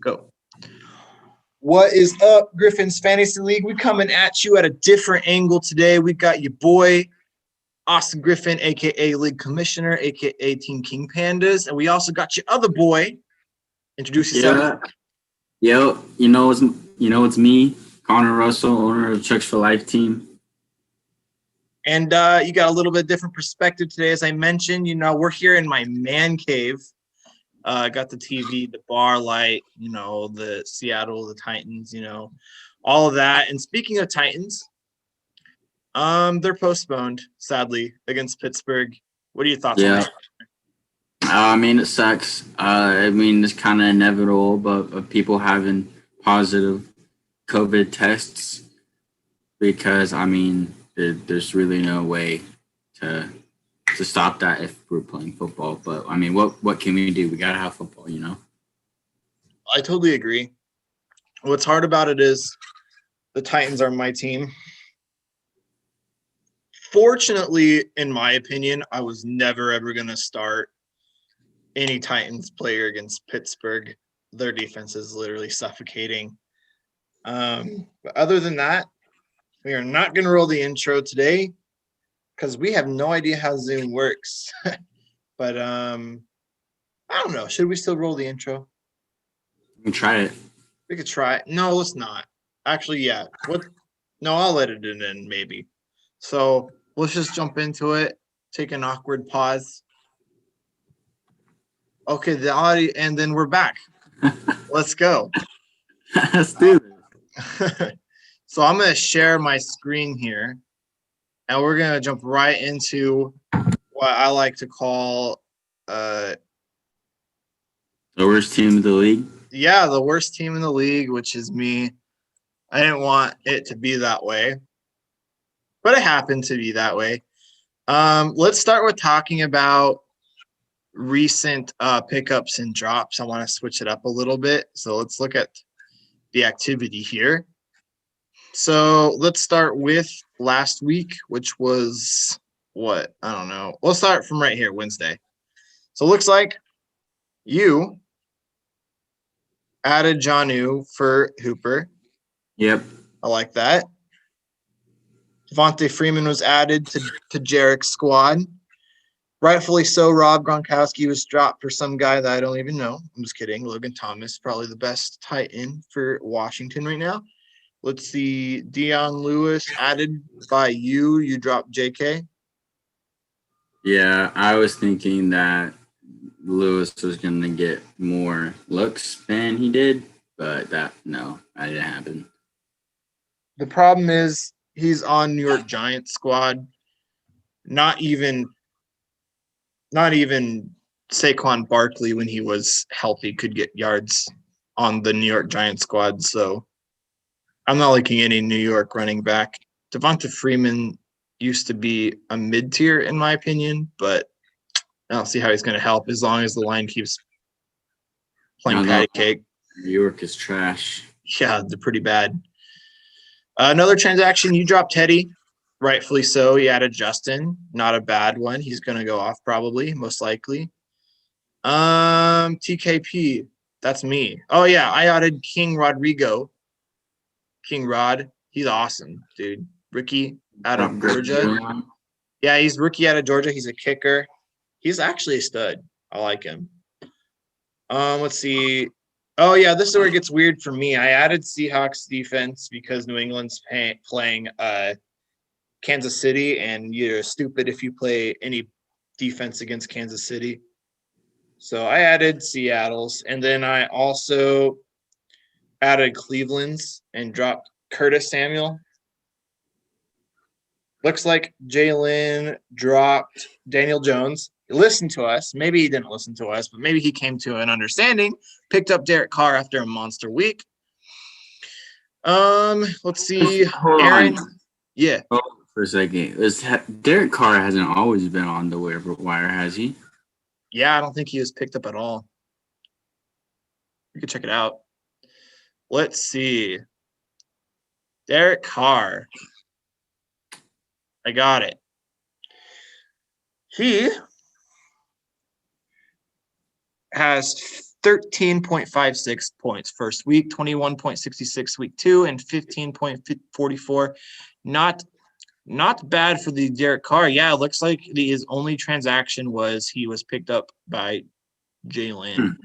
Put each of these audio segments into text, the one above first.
Go. What is up, Griffin's Fantasy League? We're coming at you at a different angle today. We got your boy, Austin Griffin, a.k.a. League Commissioner, a.k.a. Team King Pandas. And we also got your other boy. Introduce yourself. Yeah. It's me, Connor Russell, owner of Chucks for Life team. And you got a little bit different perspective today. As I mentioned, we're here in my man cave. Got the TV, the bar light, the Seattle, the Titans, all of that. And speaking of Titans, they're postponed, sadly, against Pittsburgh. What are your thoughts on that? It sucks. It's kind of inevitable, but of people having positive COVID tests because, there's really no way to stop that if we're playing football. But, what can we do? We got to have football, I totally agree. What's hard about it is the Titans are my team. Fortunately, in my opinion, I was never, ever going to start any Titans player against Pittsburgh. Their defense is literally suffocating. But other than that, we are not going to roll the intro today because we have no idea how Zoom works. But I don't know. Should we still roll the intro? We can try it. We could try it. No, let's not. Actually, yeah. No, I'll edit it in maybe. So let's just jump into it. Take an awkward pause. Okay, the audio, and then we're back. Let's go. Let's do this. So I'm going to share my screen here, and we're going to jump right into what I like to call the worst team in the league. Yeah, the worst team in the league, which is me. I didn't want it to be that way, but it happened to be that way. Let's start with talking about recent pickups and drops. I want to switch it up a little bit. So let's look at the activity here. So let's start with last week, which was what? I don't know. We'll start from right here, Wednesday. So it looks like you added Jonnu for Hooper. Yep. I like that. Devontae Freeman was added to Jarek's squad. Rightfully so, Rob Gronkowski was dropped for some guy that I don't even know. I'm just kidding. Logan Thomas, probably the best tight end for Washington right now. Let's see. Dion Lewis added by you. You dropped JK. Yeah, I was thinking that Lewis was going to get more looks than he did, but that didn't happen. The problem is he's on New York Giants squad. Not even Saquon Barkley, when he was healthy, could get yards on the New York Giants squad. So I'm not liking any New York running back. Devonta Freeman used to be a mid-tier, in my opinion, but I don't see how he's going to help as long as the line keeps playing patty cake. New York is trash. Yeah, they're pretty bad. Another transaction, you dropped Teddy. Rightfully so. He added Justin. Not a bad one. He's going to go off probably, most likely. TKP. That's me. Oh, yeah. I added King Rodrigo. King Rod. He's awesome, dude. Rookie out of Georgia. Yeah, he's rookie out of Georgia. He's a kicker. He's actually a stud. I like him. Let's see. Oh, yeah, this is where it gets weird for me. I added Seahawks defense because New England's playing Kansas City, and you're stupid if you play any defense against Kansas City. So I added Seattle's, and then I also added Cleveland's and dropped Curtis Samuel. Looks like Jalen dropped Daniel Jones. He listened to us. Maybe he didn't listen to us, but maybe he came to an understanding. Picked up Derek Carr after a monster week. Let's see. Aaron. Yeah. Oh, for a second. Derek Carr hasn't always been on the waiver wire, has he? Yeah, I don't think he was picked up at all. You can check it out. Let's see. Derek Carr. I got it. He has 13.56 points first week, 21.66 week 2, and 15.44. Not bad for the Derek Carr. Yeah, it looks like his only transaction was he was picked up by Jalen.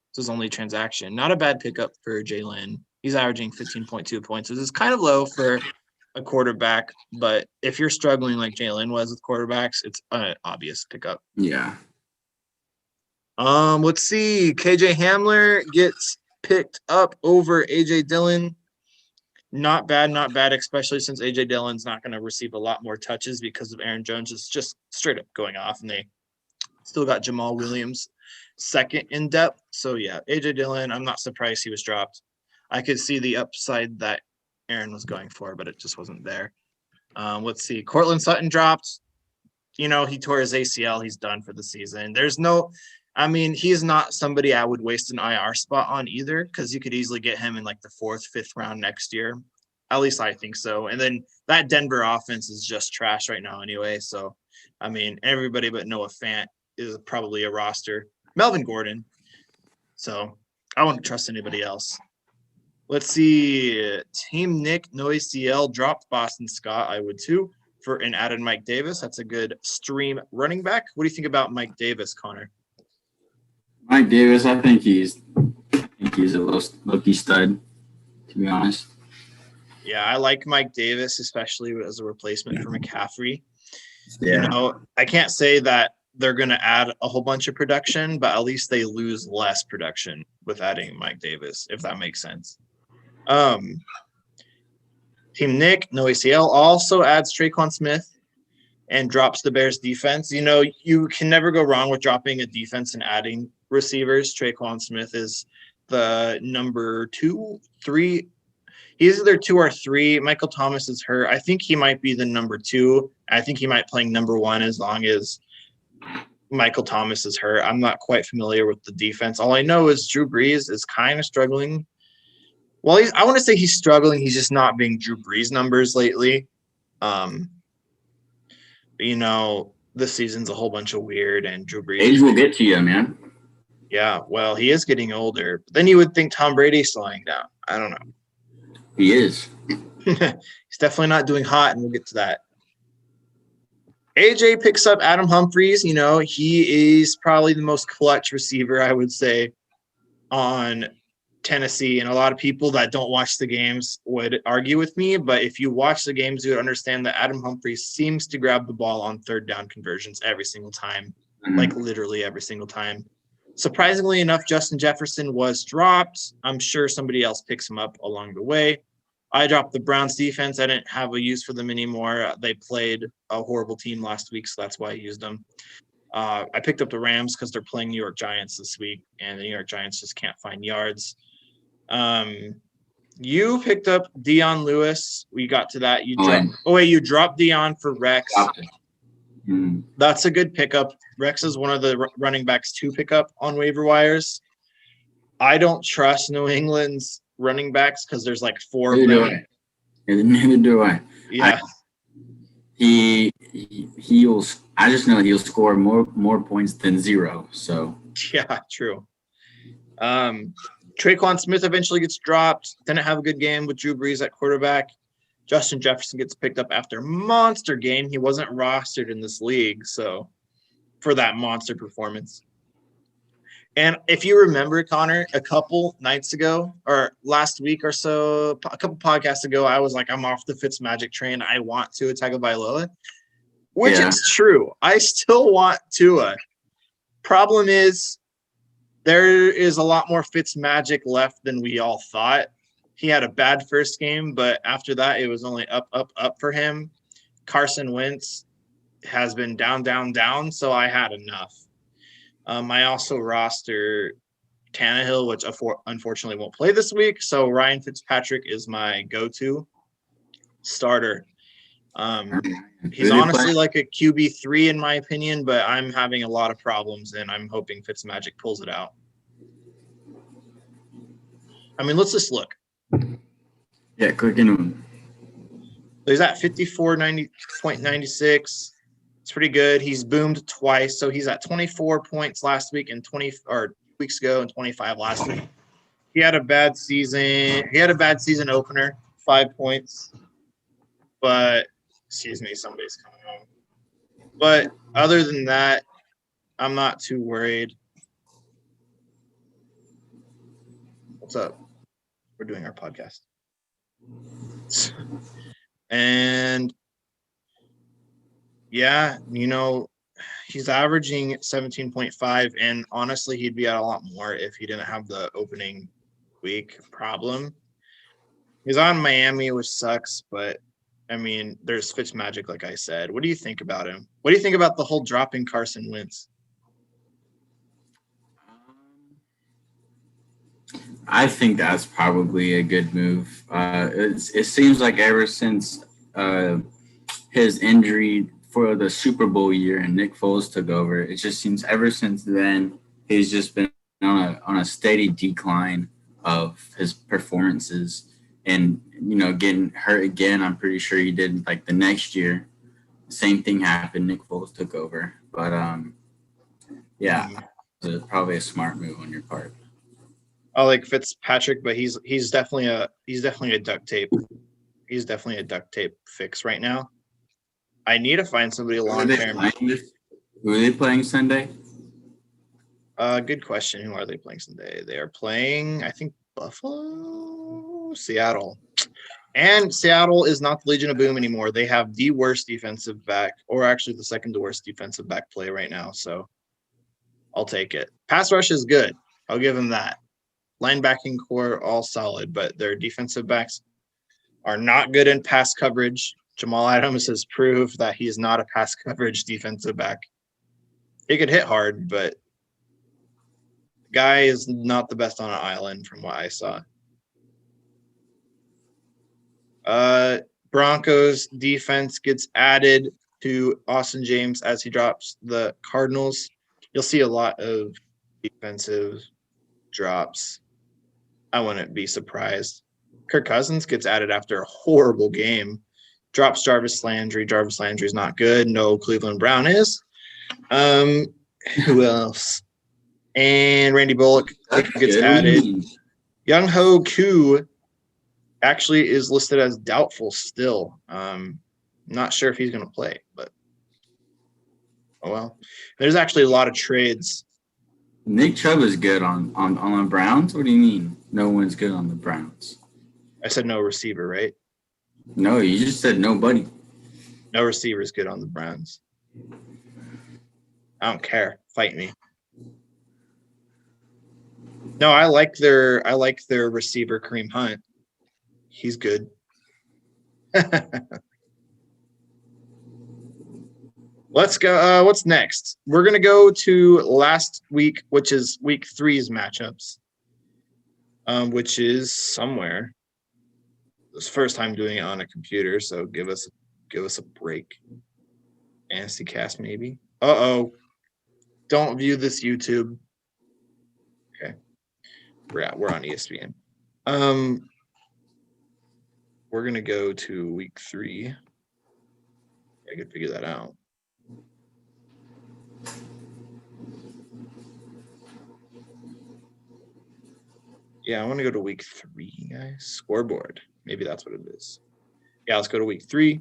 It's his only transaction. Not a bad pickup for Jalen. He's averaging 15.2 points. This is kind of low for a quarterback, but if you're struggling like Jalen was with quarterbacks, it's an obvious pickup. Yeah. Let's see. KJ Hamler gets picked up over AJ Dillon. Not bad, especially since AJ Dillon's not going to receive a lot more touches because of Aaron Jones is just straight up going off, and they still got Jamal Williams second in depth. So yeah, AJ Dillon, I'm not surprised he was dropped. I could see the upside that Aaron was going for, but it just wasn't there. Let's see. Cortland Sutton dropped. He tore his ACL. He's done for the season. He's not somebody I would waste an IR spot on either, because you could easily get him in like the 4th, 5th round next year. At least I think so. And then that Denver offense is just trash right now anyway. So, everybody but Noah Fant is probably a roster. Melvin Gordon. So I wouldn't trust anybody else. Let's see. Team Nick, no ACL, dropped Boston Scott. I would too. And added Mike Davis. That's a good stream running back. What do you think about Mike Davis, Connor? Mike Davis, I think he's a lucky stud, to be honest. Yeah, I like Mike Davis, especially as a replacement for McCaffrey. Yeah. I can't say that they're going to add a whole bunch of production, but at least they lose less production with adding Mike Davis, if that makes sense. Team Nick, no ACL, also adds Tre'Quan Smith and drops the Bears defense. You can never go wrong with dropping a defense and adding receivers. Tre'Quan Smith is the number 2, 3. He's either 2 or 3. Michael Thomas is hurt. I think he might be the number 2. I think he might playing number 1 as long as Michael Thomas is hurt. I'm not quite familiar with the defense. All I know is Drew Brees is kind of struggling. Well, I want to say he's struggling. He's just not being Drew Brees numbers lately. This season's a whole bunch of weird, and Drew Brees. Age will get to you, man. Yeah, well, he is getting older. But then you would think Tom Brady's slowing down. I don't know. He is. He's definitely not doing hot, and we'll get to that. AJ picks up Adam Humphries. He is probably the most clutch receiver, I would say, on Tennessee. And a lot of people that don't watch the games would argue with me. But if you watch the games, you would understand that Adam Humphries seems to grab the ball on 3rd down conversions every single time, like literally every single time. Surprisingly enough, Justin Jefferson was dropped. I'm sure somebody else picks him up along the way. I dropped the Browns defense. I didn't have a use for them anymore. They played a horrible team last week, so that's why I used them. I picked up the Rams because they're playing New York Giants this week, and the New York Giants just can't find yards. You picked up Dion Lewis. We got to that. You dropped Dion for Rex. That's a good pickup. Rex is one of the running backs to pick up on waiver wires. I don't trust New England's running backs because there's like 4 of them. Neither do I. Yeah. He'll. I just know he'll score more points than 0. So yeah, true. Tre'Quan Smith eventually gets dropped. Didn't have a good game with Drew Brees at quarterback. Justin Jefferson gets picked up after a monster game. He wasn't rostered in this league, so for that monster performance. And if you remember, Connor, a couple nights ago or last week or so, a couple podcasts ago, I was like, I'm off the Fitzmagic train. I want Tua Tagovailoa, which is true. I still want Tua. Problem is, there is a lot more Fitzmagic left than we all thought. He had a bad first game, but after that, it was only up, up, up for him. Carson Wentz has been down, down, down, so I had enough. I also roster Tannehill, which unfortunately won't play this week, so Ryan Fitzpatrick is my go-to starter. He's honestly like a QB3 in my opinion, but I'm having a lot of problems, and I'm hoping Fitzmagic pulls it out. Let's just look. Yeah, click into him. He's at 54.96. It's pretty good. He's boomed twice, so he's at 24 points last week and 2 weeks ago and 25 last week. He had a bad season. He had a bad season opener, 5 points. But, excuse me, somebody's coming home. But other than that, I'm not too worried. What's up? We're doing our podcast. And yeah, he's averaging 17.5, and honestly, he'd be at a lot more if he didn't have the opening week problem. He's on Miami, which sucks, but I mean, there's Fitzmagic, like I said. What do you think about him? What do you think about the whole dropping Carson Wentz? I think that's probably a good move. It seems like ever since his injury for the Super Bowl year and Nick Foles took over, it just seems ever since then he's just been on a steady decline of his performances. And getting hurt again, I'm pretty sure he did like the next year. Same thing happened. Nick Foles took over, but yeah, it's probably a smart move on your part. I like Fitzpatrick, but he's definitely a duct tape. He's definitely a duct tape fix right now. I need to find somebody long term. Who are they playing Sunday? Good question. Who are they playing Sunday? They are playing, I think, Buffalo, Seattle. And Seattle is not the Legion of Boom anymore. They have the worst defensive back, or actually the second to worst defensive back play right now. So I'll take it. Pass rush is good. I'll give them that. Linebacking core, all solid, but their defensive backs are not good in pass coverage. Jamal Adams has proved that he is not a pass coverage defensive back. He could hit hard, but the guy is not the best on an island from what I saw. Broncos defense gets added to Austin James as he drops the Cardinals. You'll see a lot of defensive drops. I wouldn't be surprised. Kirk Cousins gets added after a horrible game. Drops Jarvis Landry. Jarvis Landry is not good. No, Cleveland Brown is. Who else? And Randy Bullock gets added. Young Ho Koo actually is listed as doubtful still. Not sure if he's going to play, but oh well. There's actually a lot of trades. Nick Chubb is good on the Browns? What do you mean no one's good on the Browns? I said no receiver, right? No, you just said nobody. No receiver is good on the Browns. I don't care. Fight me. No, I like their receiver, Kareem Hunt. He's good. Let's go. What's next? We're going to go to last week, which is week 3's matchups, which is somewhere. It's the first time doing it on a computer, so give us a break. Fantasy Cast, maybe. Uh-oh. Don't view this YouTube. Okay. We're on ESPN. We're going to go to week 3. I could figure that out. Yeah, I want to go to week 3, guys. Scoreboard. Maybe that's what it is. Yeah, let's go to week 3.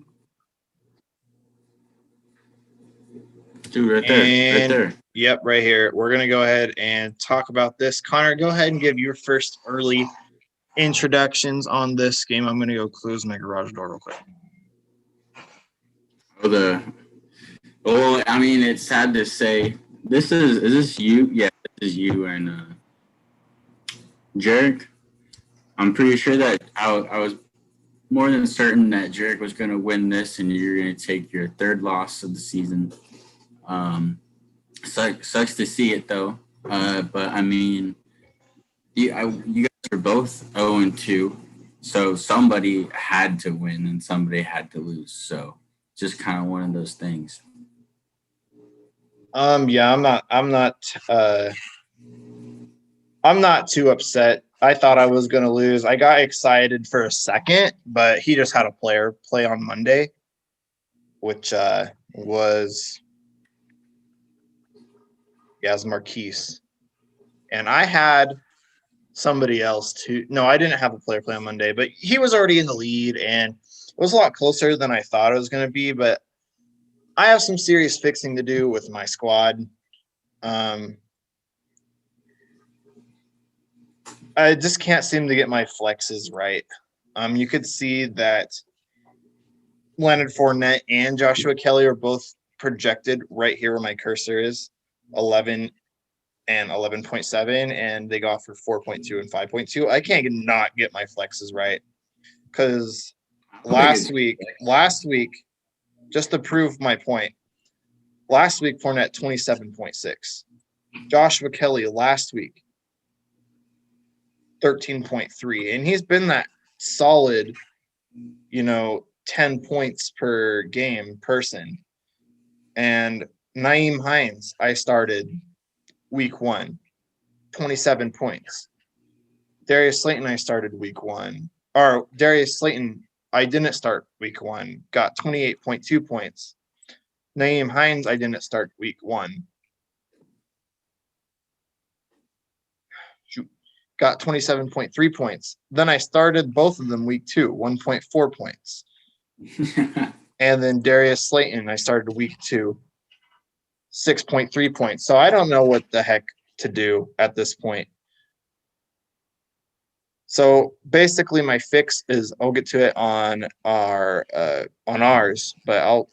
Dude, right there. Yep, right here. We're going to go ahead and talk about this. Connor, go ahead and give your first early introductions on this game. I'm going to go close my garage door real quick. I mean, it's sad to say. Is this you? Yeah, this is you and Jarek. I'm pretty sure that I was more than certain that Jarek was going to win this, and you're going to take your 3rd loss of the season. Sucks to see it though. But I mean, you guys are both 0-2, so somebody had to win and somebody had to lose. So just kind of one of those things. Yeah, I'm not too upset. I thought I was going to lose. I got excited for a second, but he just had a player play on Monday, which was Marquise. And I had somebody else too. No, I didn't have a player play on Monday, but he was already in the lead, and it was a lot closer than I thought it was going to be. But I have some serious fixing to do with my squad. I just can't seem to get my flexes right. You could see that Leonard Fournette and Joshua Kelly are both projected right here where my cursor is, 11 and 11.7, and they go for 4.2 and 5.2. I can't not get my flexes right because last week, just to prove my point, last week Fournette 27.6, Joshua Kelly last week 13.3, and he's been that solid, 10 points per game person. And Nyheim Hines, I started week 1, 27 points. Darius Slayton, I started week 1. Or Darius Slayton, I didn't start week 1, got 28.2 points. Nyheim Hines, I didn't start week 1. Got 27.3 points. Then I started both of them week 2, 1.4 points. And then Darius Slayton, I started week 2, 6.3 points. So I don't know what the heck to do at this point. So basically my fix is I'll get to it on ours, but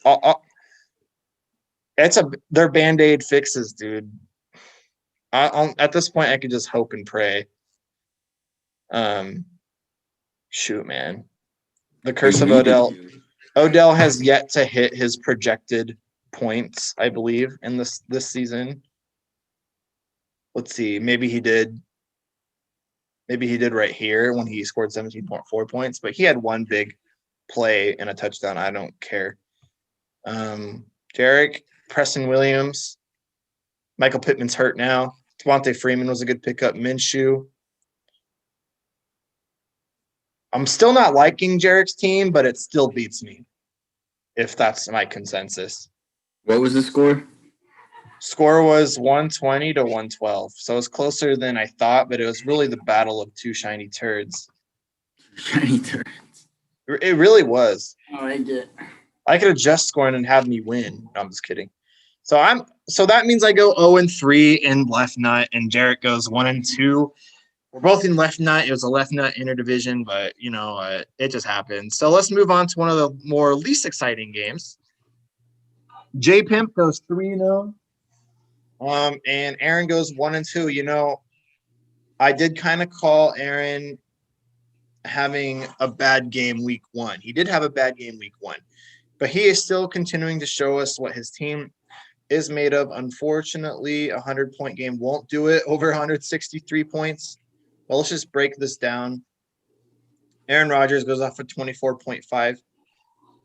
they're Band-Aid fixes, dude. At this point I could just hope and pray. Shoot, man. The curse of Odell. Odell has yet to hit his projected points, I believe, in this season. Let's see. Maybe he did right here when he scored 17.4 points, but he had one big play and a touchdown. I don't care. Jarek, Preston Williams, Michael Pittman's hurt now. Devontae Freeman was a good pickup. Minshew. I'm still not liking Jarek's team, but it still beats me, if that's my consensus. What was the score? Score was 120 to 112. So it was closer than I thought, but it was really the battle of two shiny turds. Shiny turds. It really was. Oh, I get. I could have just scored and had me win. No, I'm just kidding. So that means I go 0-3 in left nut, and Jarek goes 1-2. We're both in left nut. It was a left nut interdivision, but it just happened. So let's move on to one of the more least exciting games. J Pimp goes 3-0. And Aaron goes 1-2. I did kind of call Aaron having a bad game week 1. He did have a bad game week 1, but he is still continuing to show us what his team is made of. Unfortunately, a 100-point game won't do it over 163 points. Well, let's just break this down. Aaron Rodgers goes off for 24.5.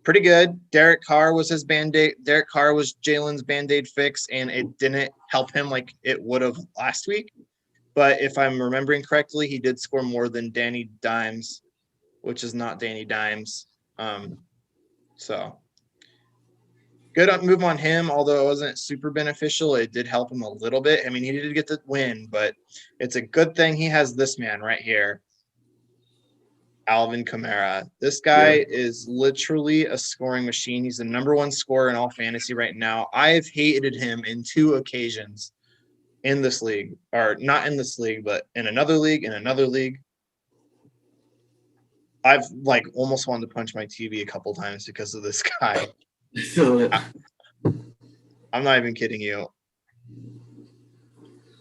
Pretty good. Derek Carr was his Band-Aid. Derek Carr was Jalen's Band-Aid fix, and it didn't help him like it would have last week. But if I'm remembering correctly, he did score more than Danny Dimes, which is not Danny Dimes. So good move on him, although it wasn't super beneficial. It did help him a little bit. I mean, he did get the win, but it's a good thing he has this man right here, Alvin Kamara. This guy is literally a scoring machine. He's the number 1 scorer in all fantasy right now. I've hated him in 2 occasions in this league, or not in this league, but in another league, I've almost wanted to punch my TV a couple times because of this guy. I'm not even kidding you.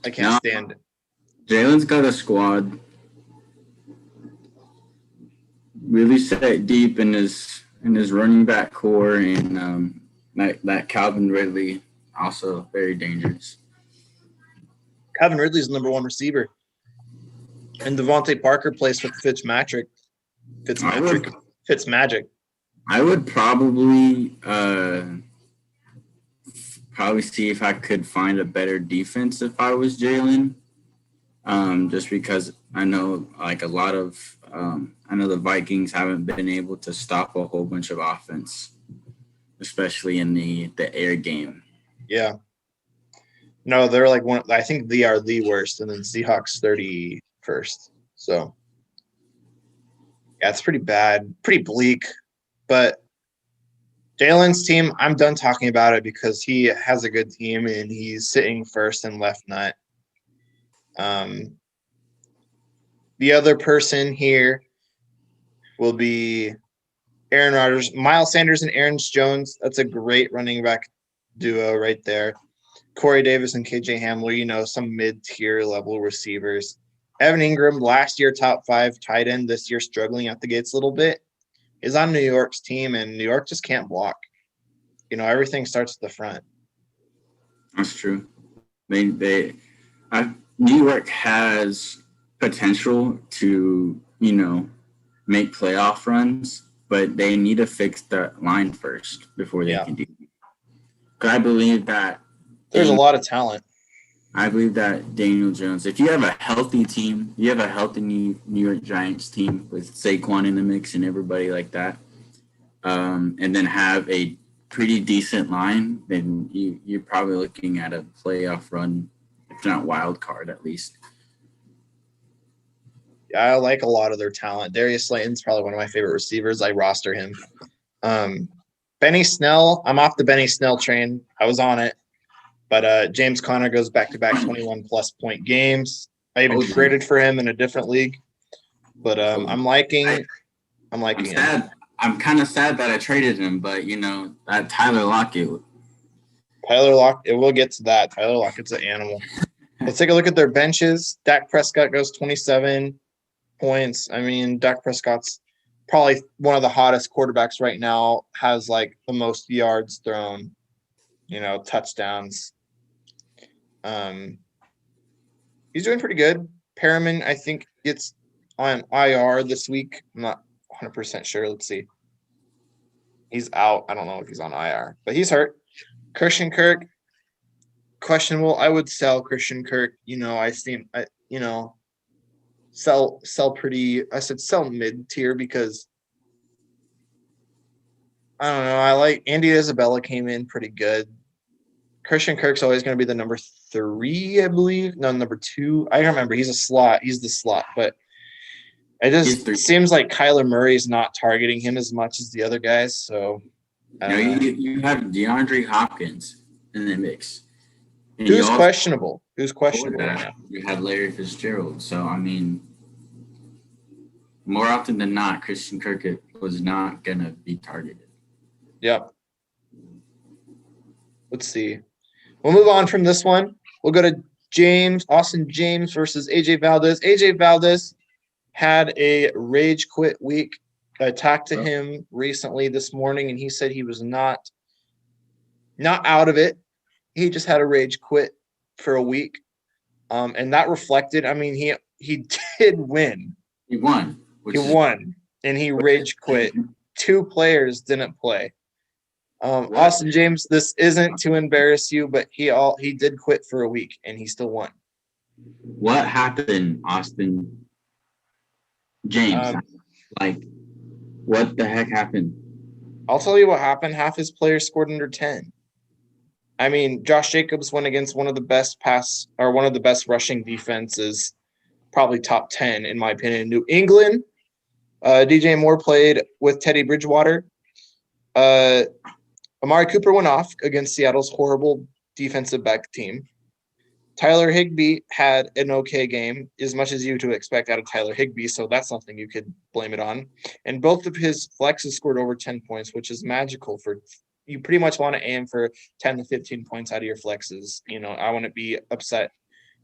I can't stand it. Jalen's got a squad really set deep in his running back core, and that Calvin Ridley also very dangerous. Calvin Ridley's the number 1 receiver, and Devontae Parker plays with Fitzmagic. I would probably see if I could find a better defense if I was Jalen. Just because I know I know the Vikings haven't been able to stop a whole bunch of offense, especially in the air game. Yeah. No, they're like one. I think they are the worst, and then Seahawks 31st. So yeah, it's pretty bad, pretty bleak. But Jalen's team, I'm done talking about it because he has a good team and he's sitting first and left nut. The other person here will be Aaron Rodgers, Miles Sanders, and Aaron Jones. That's a great running back duo right there. Corey Davis and KJ Hamler, some mid-tier level receivers. Evan Ingram, last year top 5 tight end, this year struggling at the gates a little bit, is on New York's team, and New York just can't block. Everything starts at the front. That's true. New York has potential to, make playoff runs, but they need to fix the line first before they can do it. Because I believe that there's a lot of talent. I believe that Daniel Jones, if you have a healthy team, you have a healthy New York Giants team with Saquon in the mix and everybody like that, and then have a pretty decent line, then you're probably looking at a playoff run, if not wild card at least. Yeah, I like a lot of their talent. Darius Slayton's probably one of my favorite receivers. I roster him. Benny Snell, I'm off the Benny Snell train. I was on it. But James Conner goes back-to-back 21-plus point games. I even traded for him in a different league. But I'm liking him. Sad. I'm kind of sad that I traded him, but, that Tyler Lockett. We'll get to that. Tyler Lockett's an animal. Let's take a look at their benches. Dak Prescott goes 27 points. I mean, Dak Prescott's probably one of the hottest quarterbacks right now, has, the most yards thrown, touchdowns. He's doing pretty good. Perriman, I think, gets on IR this week. I'm not 100% sure. Let's see. He's out. I don't know if he's on IR, but he's hurt. Christian Kirk, questionable. I would sell Christian Kirk. Sell pretty. I said sell mid-tier because I don't know. I like Andy Isabella came in pretty good. Christian Kirk's always going to be the number 3, I believe. No, number 2. I don't remember. He's a slot. He's the slot. But it seems like Kyler Murray's not targeting him as much as the other guys. So you have DeAndre Hopkins in the mix. And Who's questionable right now? You had Larry Fitzgerald. So, I mean, more often than not, Christian Kirk was not going to be targeted. Yep. Let's see. We'll move on from this one. We'll go to Austin James versus AJ Valdez. AJ Valdez had a rage quit week. I talked to him recently this morning, and he said he was not out of it. He just had a rage quit for a week. And that reflected, I mean, he did win. He won. And he rage quit. 2 players didn't play. Austin James, this isn't to embarrass you, but he did quit for a week and he still won. What happened, Austin James? What the heck happened? I'll tell you what happened. Half his players scored under 10. I mean, Josh Jacobs went against one of the best rushing defenses, probably top 10 in my opinion. New England. DJ Moore played with Teddy Bridgewater. Amari Cooper went off against Seattle's horrible defensive back team. Tyler Higbee had an okay game, as much as you to expect out of Tyler Higbee, so that's something you could blame it on. And both of his flexes scored over 10 points, which is magical. You pretty much want to aim for 10 to 15 points out of your flexes. I wouldn't be upset.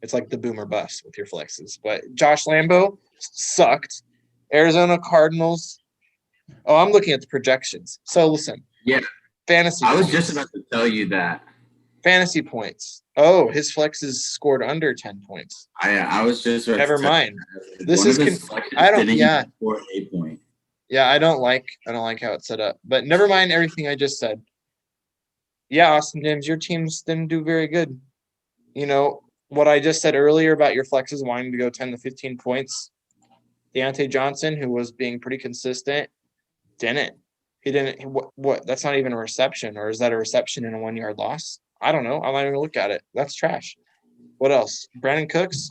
It's like the boomer bust with your flexes. But Josh Lambo sucked. Arizona Cardinals. Oh, I'm looking at the projections. So listen. Yeah. Fantasy I was points. just about to tell you that. Fantasy points. Oh, his flexes scored under 10 points. I was just never mind. This is I don't score a point. Yeah, I don't like how it's set up. But never mind everything I just said. Yeah, Austin James, your teams didn't do very good. What I just said earlier about your flexes wanting to go 10 to 15 points. Deontay Johnson, who was being pretty consistent, didn't. He didn't. What? That's not even a reception, or is that a reception in a 1-yard loss? I don't know. I'm not even gonna look at it. That's trash. What else? Brandon Cooks,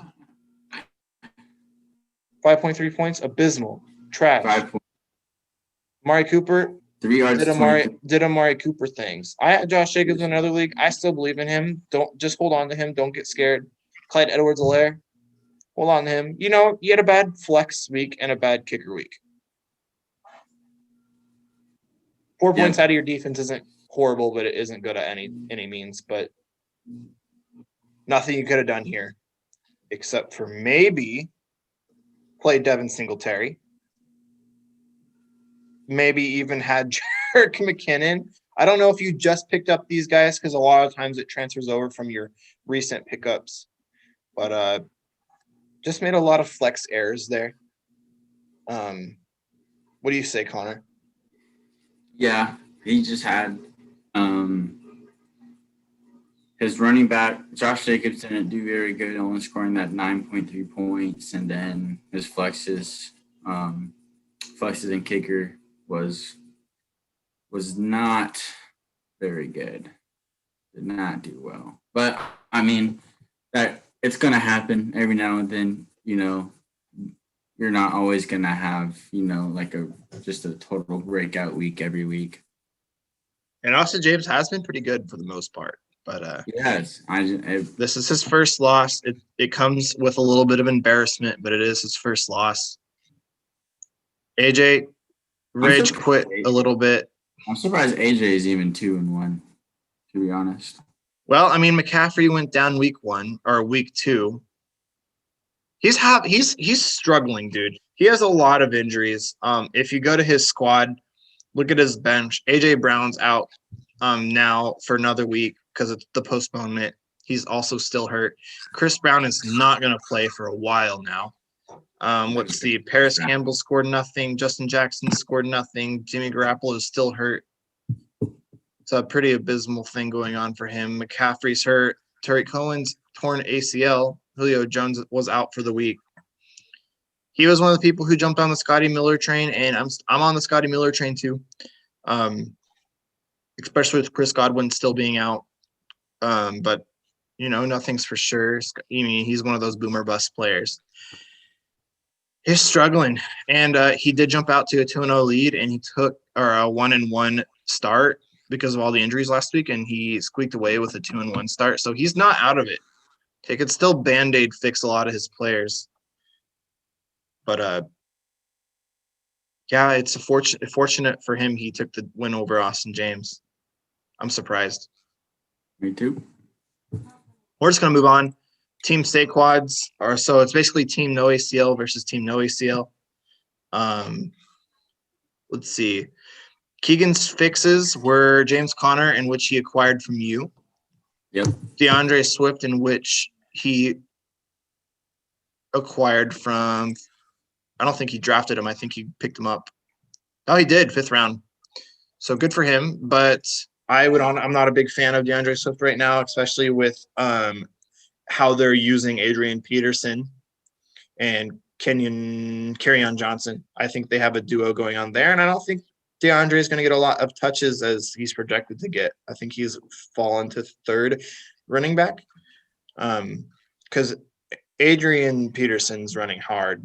5.3 points, abysmal, trash. 5 points, Amari Cooper 3 yards, did Amari Cooper things. I had Josh Jacobs in another league. I still believe in him. Don't just hold on to him. Don't get scared. Clyde Edwards-Helaire, hold on to him. You know, you had a bad flex week and a bad kicker week. 4 points out of your defense isn't horrible, but it isn't good at any means. But nothing you could have done here, except for maybe play Devin Singletary. Maybe even had Jerick McKinnon. I don't know if you just picked up these guys because a lot of times it transfers over from your recent pickups. But just made a lot of flex errors there. What do you say, Connor? Yeah, he just had his running back, Josh Jacobs, didn't do very good, only scoring that 9.3 points. And then his flexes and kicker was not very good. Did not do well. But, I mean, that it's going to happen every now and then. You know, you're not always going to have, you know, like just a total breakout week every week. And Austin James has been pretty good for the most part. But yes, this is his first loss. It comes with a little bit of embarrassment, but it is his first loss. AJ rage quit a little bit. I'm surprised AJ is even 2-1, to be honest. Well, I mean, McCaffrey went down week 2. He's struggling, dude. He has a lot of injuries. If you go to his squad, look at his bench. AJ Brown's out now for another week because of the postponement. He's also still hurt. Chris Brown is not going to play for a while now. Let's see. Paris Campbell scored nothing. Justin Jackson scored nothing. Jimmy Garoppolo is still hurt. It's a pretty abysmal thing going on for him. McCaffrey's hurt. Tariq Cohen's torn ACL. Julio Jones was out for the week. He was one of the people who jumped on the Scotty Miller train, and I'm on the Scotty Miller train too, especially with Chris Godwin still being out. But, you know, nothing's for sure. I mean, he's one of those boomer bust players. He's struggling, and he did jump out to a 2-0 lead, and he took a 1-1 start because of all the injuries last week, and he squeaked away with a 2-1 start. So he's not out of it. They could still Band-Aid fix a lot of his players. But, yeah, it's fortunate for him he took the win over Austin James. I'm surprised. Me too. We're just going to move on. Team stay quads so it's basically team no ACL versus team no ACL. Let's see. Keegan's fixes were James Conner, in which he acquired from you. Yep. DeAndre Swift, in which he acquired from – I don't think he drafted him. I think he picked him up. Oh, he did, 5th round. So good for him. But I'm not a big fan of DeAndre Swift right now, especially with how they're using Adrian Peterson and Kerryon Johnson. I think they have a duo going on there, and I don't think DeAndre is going to get a lot of touches as he's projected to get. I think he's fallen to 3rd running back because Adrian Peterson's running hard.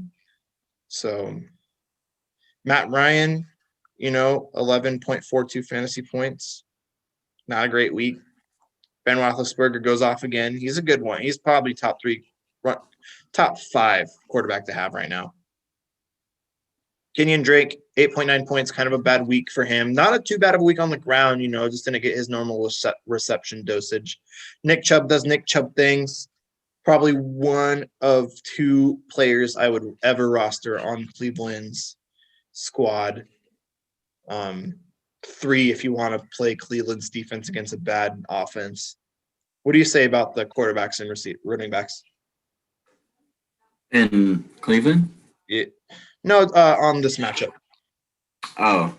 So Matt Ryan, 11.42 fantasy points. Not a great week. Ben Roethlisberger goes off again. He's a good one. He's probably top 5 quarterback to have right now. Kenyon Drake, 8.9 points, kind of a bad week for him. Not too bad of a week on the ground, just didn't get his normal reception dosage. Nick Chubb does Nick Chubb things. Probably one of 2 players I would ever roster on Cleveland's squad. 3 if you want to play Cleveland's defense against a bad offense. What do you say about the quarterbacks and running backs? In Cleveland? No, on this matchup. Oh,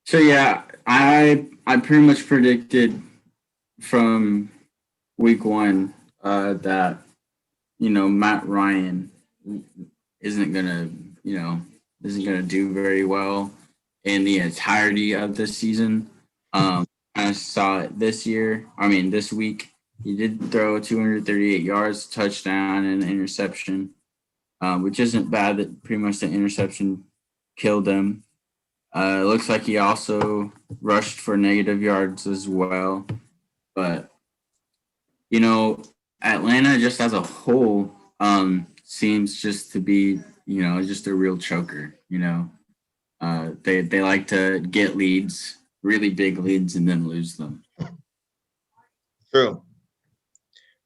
so yeah, I pretty much predicted from week 1 that Matt Ryan isn't gonna do very well in the entirety of this season. I kind of saw it this week. He did throw 238 yards, touchdown, and an interception, which isn't bad. That pretty much the interception killed him. It looks like he also rushed for negative yards as well. But, Atlanta just as a whole seems just to be, just a real choker, They like to get leads, really big leads, and then lose them. True.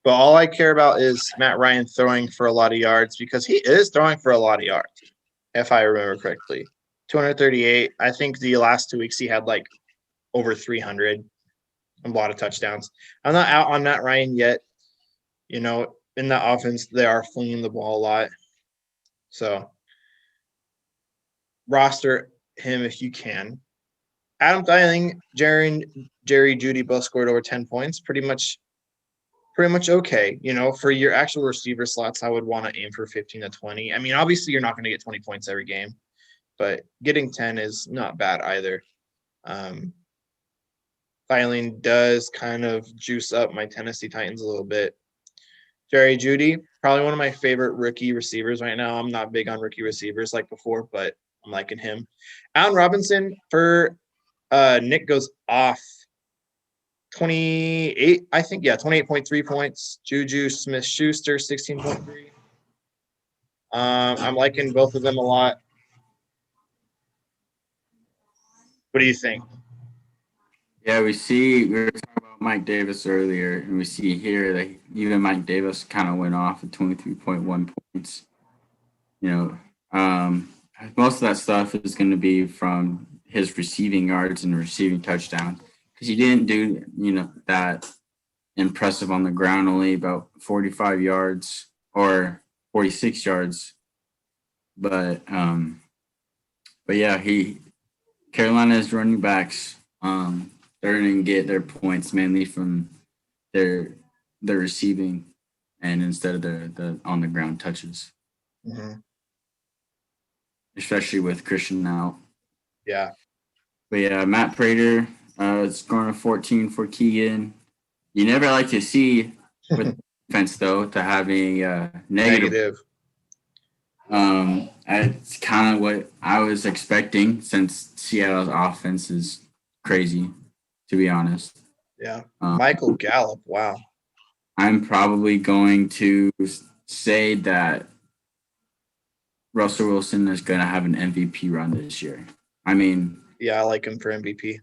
But all I care about is Matt Ryan throwing for a lot of yards because he is throwing for a lot of yards, if I remember correctly. 238. I think the last 2 weeks he had like over 300, a lot of touchdowns. I'm not out on Matt Ryan yet. In the offense, they are flinging the ball a lot. So roster him if you can. Adam Thielen, Jerry Jeudy both scored over 10 points. Pretty much okay. For your actual receiver slots, I would want to aim for 15 to 20. I mean, obviously you're not going to get 20 points every game, but getting 10 is not bad either. Thielen does kind of juice up my Tennessee Titans a little bit. Jerry Jeudy, probably one of my favorite rookie receivers right now. I'm not big on rookie receivers like before, but I'm liking him. Allen Robinson for Nick goes off 28, I think. Yeah, 28.3 points. Juju Smith-Schuster, 16.3. I'm liking both of them a lot. What do you think? Yeah, we were talking about Mike Davis earlier, and we see here that even Mike Davis kind of went off at 23.1 points. Most of that stuff is going to be from his receiving yards and receiving touchdowns because he didn't do, that impressive on the ground, only about 45 yards or 46 yards. But yeah, Carolina's running backs, they're going to get their points mainly from their receiving and instead of the on the ground touches. Mm-hmm. Especially with Christian out. Yeah. But yeah, Matt Prater scoring a 14 for Keegan. You never like to see with defense though to have a negative. It's kind of what I was expecting since Seattle's offense is crazy, to be honest. Yeah. Michael Gallup, wow. I'm probably going to say that Russell Wilson is going to have an MVP run this year. I mean, yeah, I like him for MVP.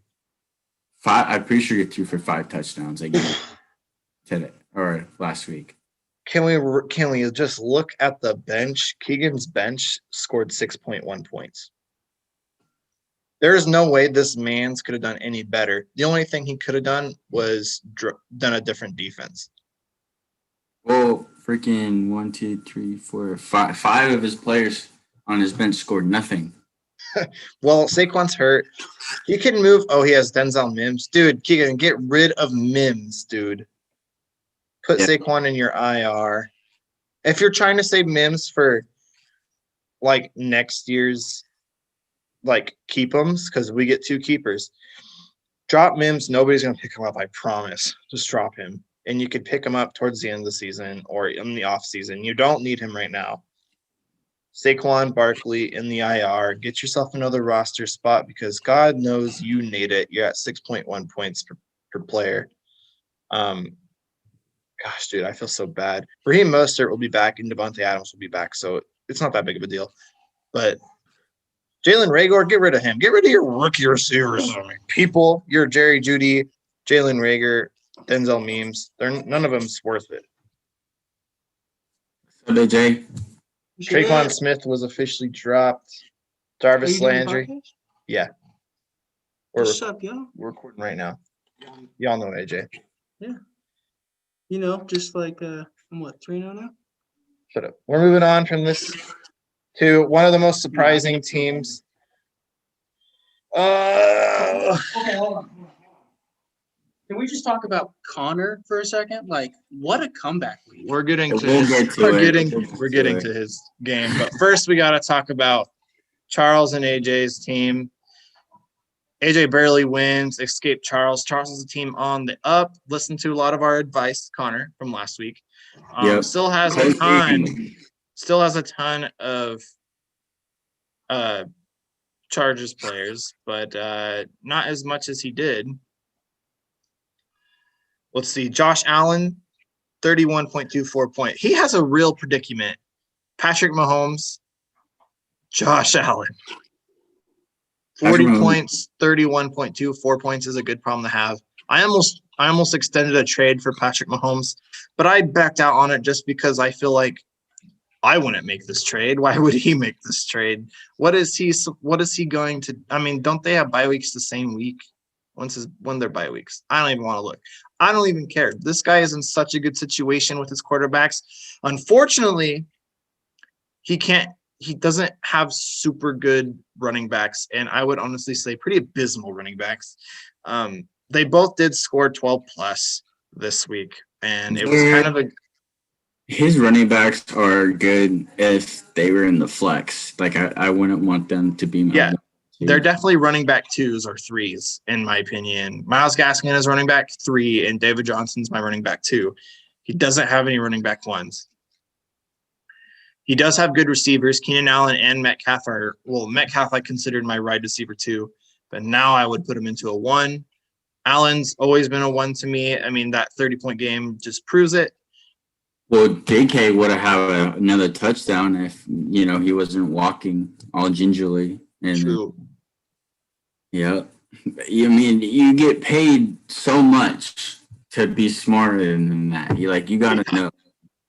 I'm pretty sure he threw for 5 touchdowns again today or last week. Can we just look at the bench? Keegan's bench scored 6.1 points. There is no way this man's could have done any better. The only thing he could have done was done a different defense. Well, freaking 1, 2, 3, 4, 5. 5 of his players on his bench scored nothing. Well, Saquon's hurt. He can move. Oh, he has Denzel Mims. Dude, Keegan, get rid of Mims, dude. Put Saquon in your IR. If you're trying to save Mims for, like, next year's, like, keep-ems, because we get 2 keepers, drop Mims. Nobody's going to pick him up, I promise. Just drop him. And you could pick him up towards the end of the season or in the offseason. You don't need him right now. Saquon Barkley in the IR. Get yourself another roster spot because God knows you need it. You're at 6.1 points per player. Gosh, dude, I feel so bad. Raheem Mostert will be back and Devontae Adams will be back, so it's not that big of a deal. But Jalen Reagor, get rid of him. Get rid of your rookie receivers. People, you're Jerry Jeudy, Jalen Reagor, Denzel Mims. None of them's worth it. So did Jay. Traquan Smith was officially dropped. Jarvis Landry. Yeah. What's up, y'all? We're recording right now. Y'all know AJ. Yeah. Just like I'm 3-0 now? Shut up. We're moving on from this to one of the most surprising teams. Okay, hold on. Can we just talk about Connor for a second? Like, what a comeback week. We're getting to We're getting to his game, but first we got to talk about Charles and AJ's team. AJ barely wins, escape Charles. Charles is a team on the up. Listen to a lot of our advice, Connor, from last week. Yep. Still has a ton of Chargers players, but not as much as he did. Let's see. Josh Allen, 31.24 point. He has a real predicament. Patrick Mahomes, Josh Allen. 40 points, 31.24 points is a good problem to have. I almost extended a trade for Patrick Mahomes, but I backed out on it just because I feel like I wouldn't make this trade. Why would he make this trade? What is he going to? I mean, don't they have bye weeks the same week? When they're bye weeks? I don't even want to look. I don't even care. This guy is in such a good situation with his quarterbacks. Unfortunately, he doesn't have super good running backs, and I would honestly say pretty abysmal running backs. They both did score 12 plus this week, and it was kind of a. His running backs are good if they were in the flex. Like I wouldn't want them to be. Yeah, they're definitely running back 2s or 3s in my opinion. Myles Gaskin is running back 3, and David Johnson's my running back 2. He doesn't have any running back 1s. He does have good receivers. Keenan Allen and Metcalf Metcalf I considered my wide receiver 2, but now I would put him into a 1. Allen's always been a 1 to me. I mean, that 30-point game just proves it. Well, DK would have had another touchdown if, he wasn't walking all gingerly. And, True. Yeah. I mean, you get paid so much to be smarter than that. You got to know.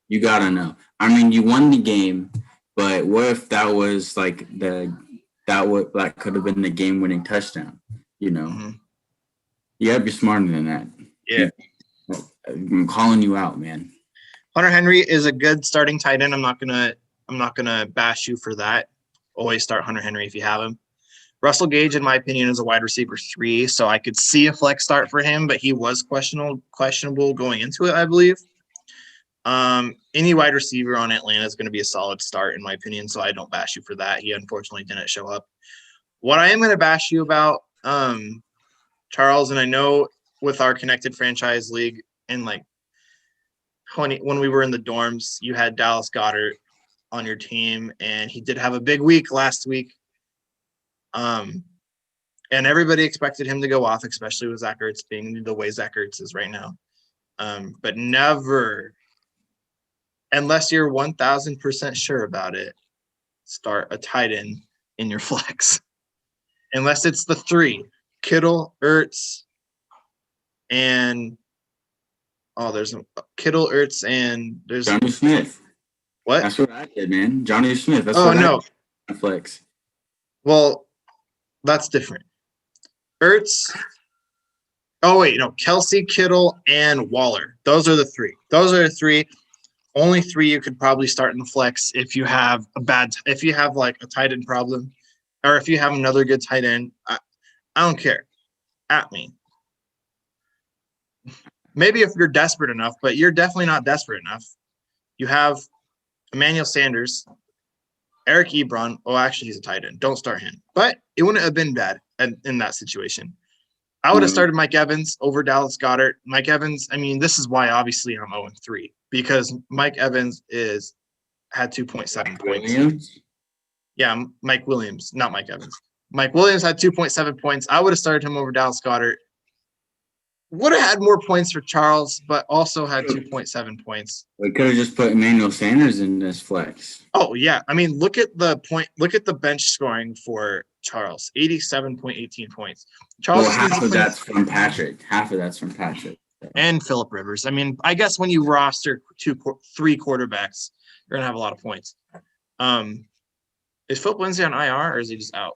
You got to know. I mean, you won the game, but what if that was like that could have been the game-winning touchdown, Mm-hmm. You got to be smarter than that. Yeah. I'm calling you out, man. Hunter Henry is a good starting tight end. I'm not gonna bash you for that. Always start Hunter Henry if you have him. Russell Gage, in my opinion, is a wide receiver 3, so I could see a flex start for him, but he was questionable going into it, I believe. Any wide receiver on Atlanta is going to be a solid start, in my opinion, so I don't bash you for that. He unfortunately didn't show up. What I am going to bash you about, Charles, and I know with our Connected Franchise League and when we were in the dorms, you had Dallas Goedert on your team, and he did have a big week last week. And everybody expected him to go off, especially with Zach Ertz being the way Zach Ertz is right now. But never, unless you're 1,000% sure about it, start a tight end in your flex. Unless it's the 3, Kittle, Ertz, and there's Kittle, Ertz, and there's Johnny Smith. What? That's what I did, man. Johnny Smith. That's what I did. Flex. Well, that's different. Ertz. Oh wait, no. Kelsey, Kittle, and Waller. Those are the 3. Those are the 3. Only 3 you could probably start in the flex if you have if you have like a tight end problem, or if you have another good tight end. I don't care. At me. Maybe if you're desperate enough, but you're definitely not desperate enough. You have Emmanuel Sanders, Eric Ebron. Oh, actually, he's a tight end. Don't start him. But it wouldn't have been bad in that situation. I would have started Mike Evans over Dallas Goedert. Mike Evans, I mean, this is why obviously I'm 0-3, because Mike Evans had 2.7 points. Yeah, Mike Williams, not Mike Evans. Mike Williams had 2.7 points. I would have started him over Dallas Goedert. Would have had more points for Charles, but also had 2.7 points. We could have just put Emmanuel Sanders in this flex. Oh, yeah. I mean, look at the bench scoring for Charles. 87.18 points. Charles, half of that's from Patrick. And Phillip Rivers. I mean, I guess when you roster 3 quarterbacks, you're going to have a lot of points. Is Phillip Lindsay on IR, or is he just out?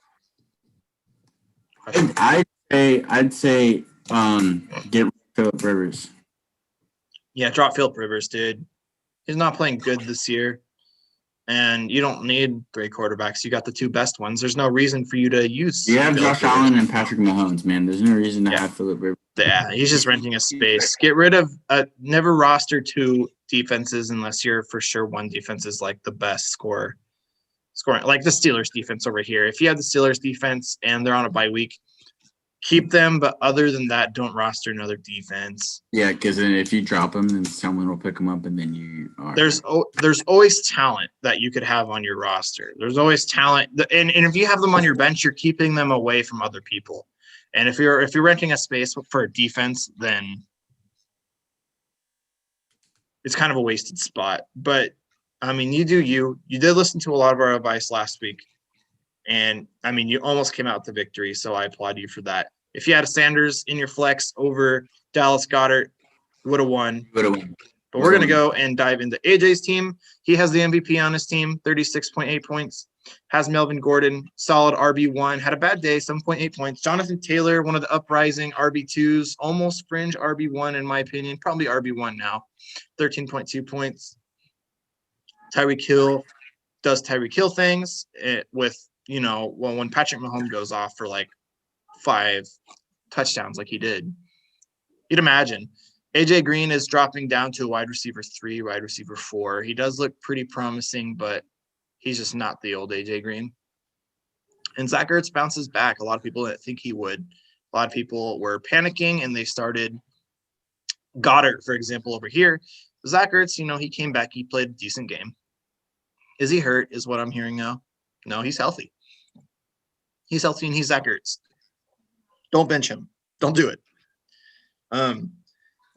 I'd say get Phillip Rivers. Yeah, drop Phillip Rivers, dude. He's not playing good this year, and you don't need great quarterbacks. You got the 2 best ones. There's no reason for you to use. You have Josh Allen and Patrick Mahomes, man. There's no reason to have Phillip Rivers. Yeah, he's just renting a space. Get rid of never roster 2 defenses unless you're for sure one defense is like the best scoring, like the Steelers defense over here. If you have the Steelers defense and they're on a bye week, keep them, but other than that, don't roster another defense. Yeah, because then if you drop them, then someone will pick them up, and then you are. There's always talent that you could have on your roster. There's always talent, and if you have them on your bench, you're keeping them away from other people. And if you're renting a space for a defense, then it's kind of a wasted spot. But I mean, you do you. You did listen to a lot of our advice last week, and I mean, you almost came out with the victory. So I applaud you for that. If you had a Sanders in your flex over Dallas Goedert, you would have won. Would have won. But we're going to go and dive into AJ's team. He has the MVP on his team, 36.8 points. Has Melvin Gordon, solid RB1. Had a bad day, 7.8 points. Jonathan Taylor, one of the uprising RB2s, almost fringe RB1 in my opinion. Probably RB1 now, 13.2 points. Tyreek Hill does Tyreek Hill things with, when Patrick Mahomes goes off for like 5 touchdowns like he did. You'd imagine. AJ Green is dropping down to a wide receiver 3, wide receiver 4. He does look pretty promising, but he's just not the old AJ Green. And Zach Ertz bounces back. A lot of people didn't think he would. A lot of people were panicking, and they started Goddard, for example, over here. Zach Ertz, he came back. He played a decent game. Is he hurt is what I'm hearing now. No, he's healthy. He's healthy, and he's Zach Ertz. Don't bench him. Don't do it.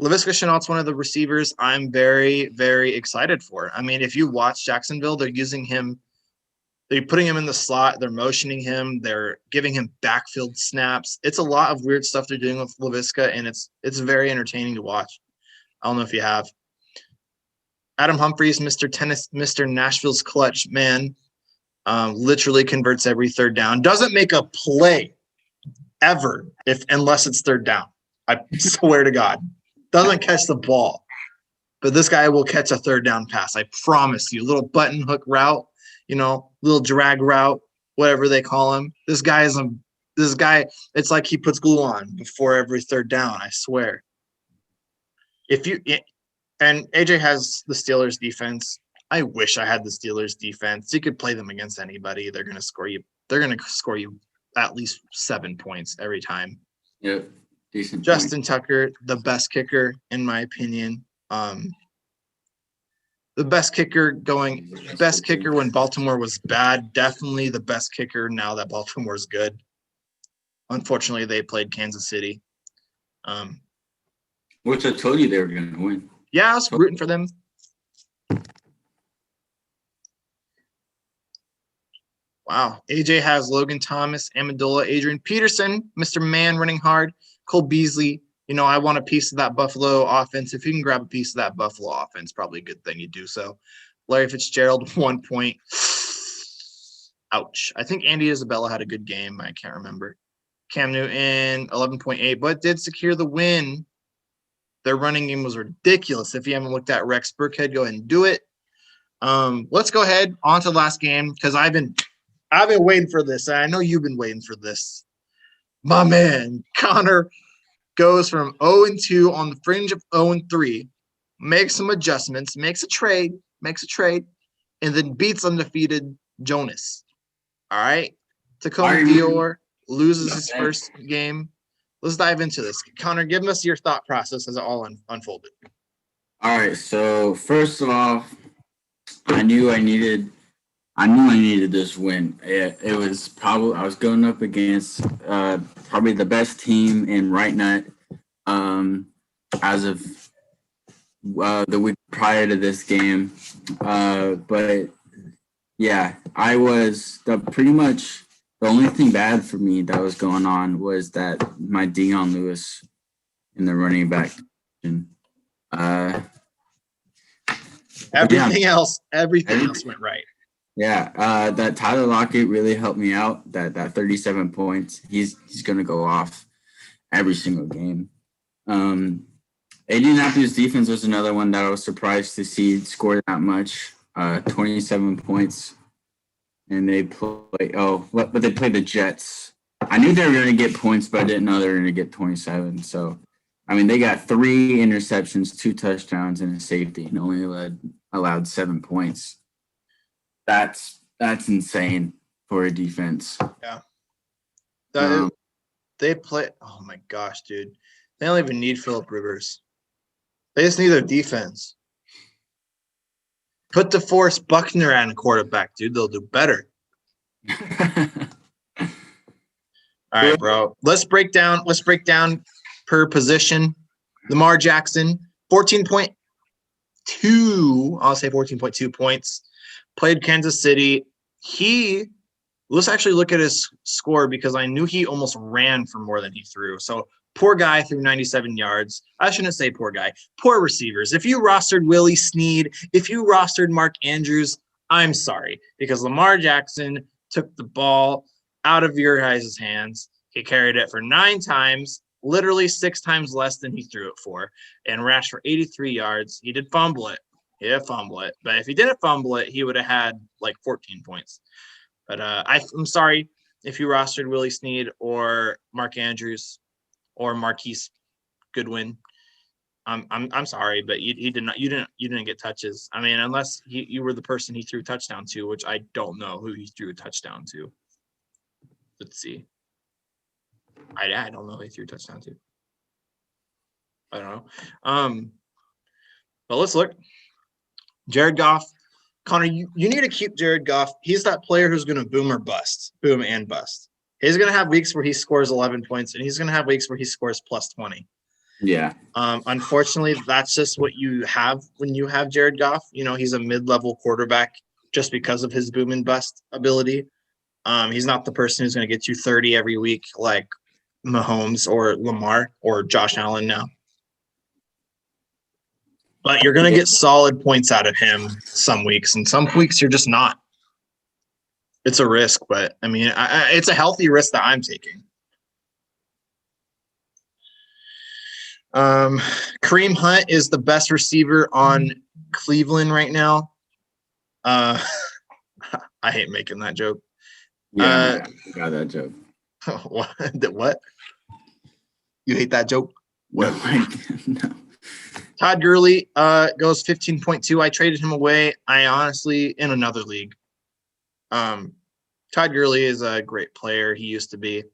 Laviska Shenault's one of the receivers I'm very, very excited for. I mean, if you watch Jacksonville, they're using him. They're putting him in the slot. They're motioning him. They're giving him backfield snaps. It's a lot of weird stuff they're doing with Laviska, and it's very entertaining to watch. I don't know if you have. Adam Humphries, Mr. Nashville's clutch man, literally converts every third down. Doesn't make a play ever unless it's third down. I swear to God. Doesn't catch the ball, but this guy will catch a third down pass. I promise you. Little button hook route, little drag route, whatever they call him. This guy, it's like he puts glue on before every third down. I swear. And AJ has the Steelers defense. I wish I had the Steelers defense. You could play them against anybody. They're going to score you. They're going to score you at least 7 points every time. Yep. Decent. Justin Tucker, the best kicker, in my opinion. The best kicker when Baltimore was bad. Definitely the best kicker now that Baltimore's good. Unfortunately, they played Kansas City. Which I told you they were going to win. Yeah, I was rooting for them. Wow. AJ has Logan Thomas, Amendola, Adrian Peterson, Mr. Man running hard. Cole Beasley, I want a piece of that Buffalo offense. If you can grab a piece of that Buffalo offense, probably a good thing you do so. Larry Fitzgerald, 1 point. Ouch. I think Andy Isabella had a good game. I can't remember. Cam Newton, 11.8, but did secure the win. Their running game was ridiculous. If you haven't looked at Rex Burkhead, go ahead and do it. Let's go ahead on to the last game because I've been waiting for this. I know you've been waiting for this. My man, Connor, goes from 0-2 on the fringe of 0-3, makes some adjustments, makes a trade, and then beats undefeated Jonas. All right? Tacoma Dior loses his first game. Let's dive into this. Connor, give us your thought process as it all unfolded. All right. So, first of all, I knew I needed this win. It was probably I was going up against probably the best team in Right Nut as of the week prior to this game. But yeah, I was pretty much the only thing bad for me that was going on was that my Dion Lewis in the running back. Everything else went right. Yeah, that Tyler Lockett really helped me out. That 37 points, he's gonna go off every single game. Indianapolis defense was another one that I was surprised to see score that much. 27 points, and they play. But they played the Jets. I knew they were gonna get points, but I didn't know they were gonna get 27. So, I mean, they got 3 interceptions, 2 touchdowns, and a safety, and only allowed 7 points. That's insane for a defense. Yeah. They play. Oh my gosh, dude. They don't even need Phillip Rivers. They just need their defense. Put DeForest Buckner on a quarterback, dude. They'll do better. All right, bro. Let's break down per position. Lamar Jackson, 14.2. I'll say 14.2 points. Played Kansas City. Let's actually look at his score because I knew he almost ran for more than he threw. So poor guy threw 97 yards. I shouldn't say poor guy. Poor receivers. If you rostered Willie Snead, if you rostered Mark Andrews, I'm sorry because Lamar Jackson took the ball out of your guys' hands. He carried it for 9 times, literally 6 times less than he threw it for, and rushed for 83 yards. He did fumble it. But if he didn't fumble it, he would have had like 14 points. But I'm sorry if you rostered Willie Snead or Mark Andrews or Marquise Goodwin. I'm sorry, but you didn't get touches. I mean, unless you were the person he threw a touchdown to, which I don't know who he threw a touchdown to. Let's see. I don't know who he threw a touchdown to. I don't know. But let's look. Jared Goff. Connor, you need to keep Jared Goff. He's that player who's going to boom or bust. Boom and bust. He's going to have weeks where he scores 11 points, and he's going to have weeks where he scores plus 20. Yeah. Unfortunately, that's just what you have when you have Jared Goff. You know, he's a mid-level quarterback just because of his boom and bust ability. He's not the person who's going to get you 30 every week like Mahomes or Lamar or Josh Allen now. But you're going to get solid points out of him some weeks, and some weeks you're just not. It's a risk, but, I mean, it's a healthy risk that I'm taking. Kareem Hunt is the best receiver on Cleveland right now. I hate making that joke. Yeah, I got that joke. What? You hate that joke? No, no. Todd Gurley goes 15.2. I traded him away. I honestly, in another league. Todd Gurley is a great player. He used to be.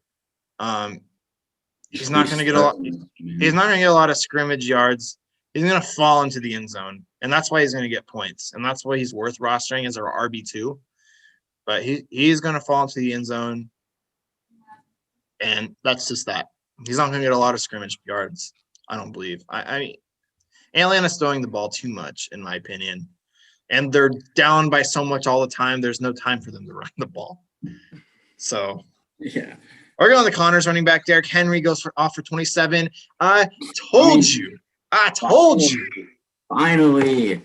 He's not going to get a lot. He's not going to get a lot of scrimmage yards. He's going to fall into the end zone, and that's why he's going to get points, and that's why he's worth rostering as our RB2. But he's going to fall into the end zone, and that's just that. He's not going to get a lot of scrimmage yards. I don't believe. I mean, Atlanta's throwing the ball too much, in my opinion, and they're down by so much all the time. There's no time for them to run the ball. So Yeah. we're going to Connor's running back. Derrick Henry goes off for 27. I told you. Finally.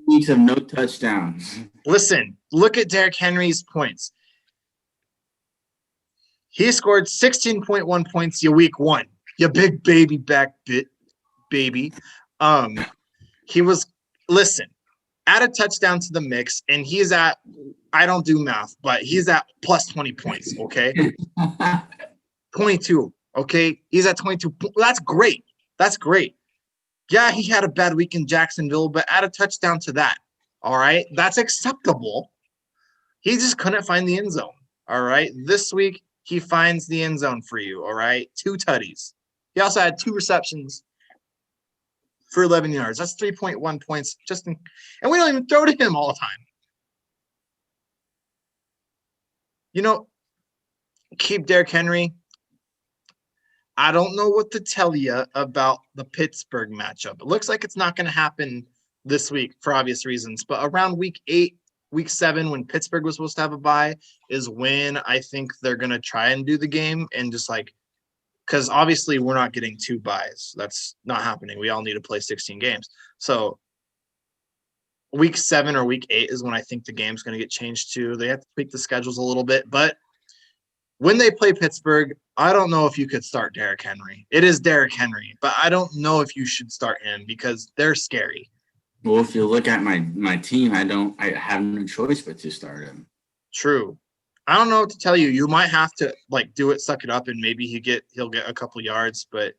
Weeks of no touchdowns. Listen, look at Derrick Henry's points. He scored 16.1 points week 1. You big baby back baby. He was, listen, add a touchdown to the mix, and he's at, I don't do math, but he's at plus 20 points, okay? 22, okay? He's at 22. That's great. That's great. Yeah, he had a bad week in Jacksonville, but add a touchdown to that, all right? That's acceptable. He just couldn't find the end zone, all right? This week, he finds the end zone for you, all right? 2 tutties. He also had 2 receptions for 11 yards. That's 3.1 points. And we don't even throw to him all the time. You know, keep Derrick Henry. I don't know what to tell you about the Pittsburgh matchup. It looks like it's not going to happen this week for obvious reasons. But around week 8, week 7, when Pittsburgh was supposed to have a bye, is when I think they're going to try and do the game and just like, because obviously we're not getting 2 byes. That's not happening. We all need to play 16 games. So week 7 or week 8 is when I think the game's going to get changed to. They have to tweak the schedules a little bit. But when they play Pittsburgh, I don't know if you could start Derrick Henry. It is Derrick Henry, but I don't know if you should start him because they're scary. Well, if you look at my team, I have no choice but to start him. True. I don't know what to tell you. You might have to like do it, suck it up, and maybe he'll get a couple yards. But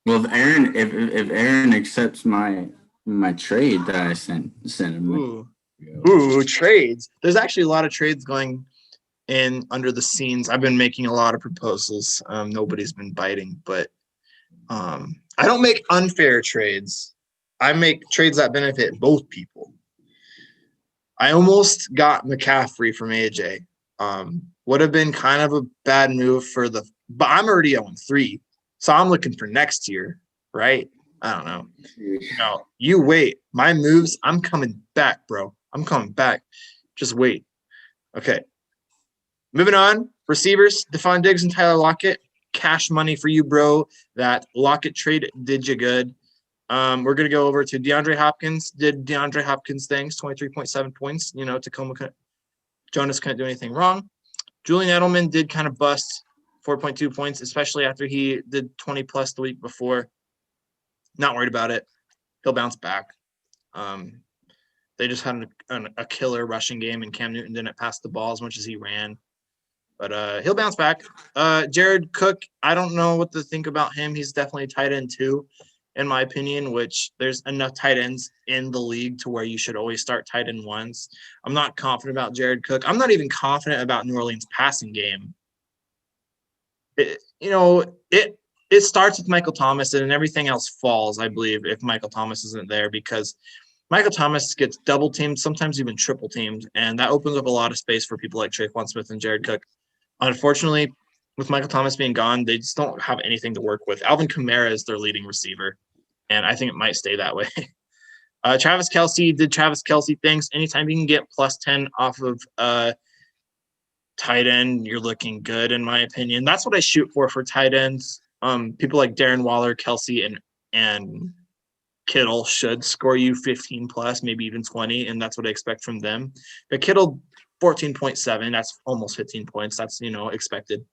well, if Aaron accepts my trade that I sent him. Ooh, trades. There's actually a lot of trades going in under the scenes. I've been making a lot of proposals. Nobody's been biting, but I don't make unfair trades. I make trades that benefit both people. I almost got McCaffrey from AJ. Would have been kind of a bad move but I'm already on 3. So I'm looking for next year, right? I don't know. No, you wait. My moves, I'm coming back, bro. I'm coming back. Just wait. Okay. Moving on. Receivers, Stephon Diggs and Tyler Lockett. Cash money for you, bro. That Lockett trade did you good. We're going to go over to DeAndre Hopkins. Did DeAndre Hopkins things, 23.7 points. Tacoma Jonas couldn't do anything wrong. Julian Edelman did kind of bust 4.2 points, especially after he did 20 plus the week before. Not worried about it. He'll bounce back. They just had a killer rushing game, and Cam Newton didn't pass the ball as much as he ran. But he'll bounce back. Jared Cook, I don't know what to think about him. He's definitely tight end 2, in my opinion, which there's enough tight ends in the league to where you should always start tight end 1s. I'm not confident about Jared Cook. I'm not even confident about New Orleans' passing game. It starts with Michael Thomas, and everything else falls, I believe, if Michael Thomas isn't there, because Michael Thomas gets double teamed, sometimes even triple teamed, and that opens up a lot of space for people like Tre'Quan Smith and Jared Cook. Unfortunately, with Michael Thomas being gone, they just don't have anything to work with. Alvin Kamara is their leading receiver, and I think it might stay that way. Travis Kelce did Travis Kelce things. Anytime you can get plus 10 off of tight end, you're looking good, in my opinion. That's what I shoot for tight ends. People like Darren Waller, Kelce, and Kittle should score you 15 plus, maybe even 20, and that's what I expect from them. But Kittle, 14.7, that's almost 15 points. That's, expected.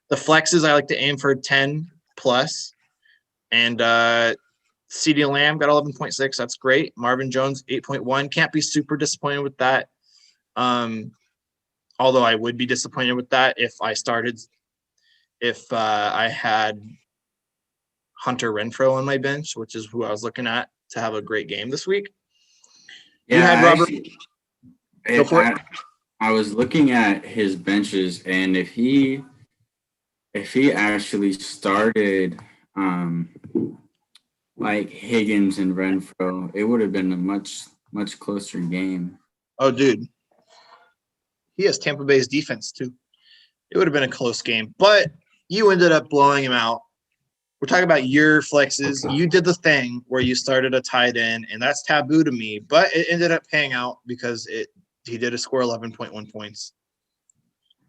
The flexes, I like to aim for 10 plus. And CeeDee Lamb got 11.6. That's great. Marvin Jones, 8.1. Can't be super disappointed with that. Although I would be disappointed with that if I had Hunter Renfrow on my bench, which is who I was looking at to have a great game this week. Yeah, you had Robert. Go for it. I was looking at his benches, and if he actually started like Higgins and Renfrow, it would have been a much closer game. Oh, dude. He has Tampa Bay's defense, too. It would have been a close game, but you ended up blowing him out. We're talking about your flexes. You did the thing where you started a tight end, and that's taboo to me, but it ended up paying out because he did score 11.1 points.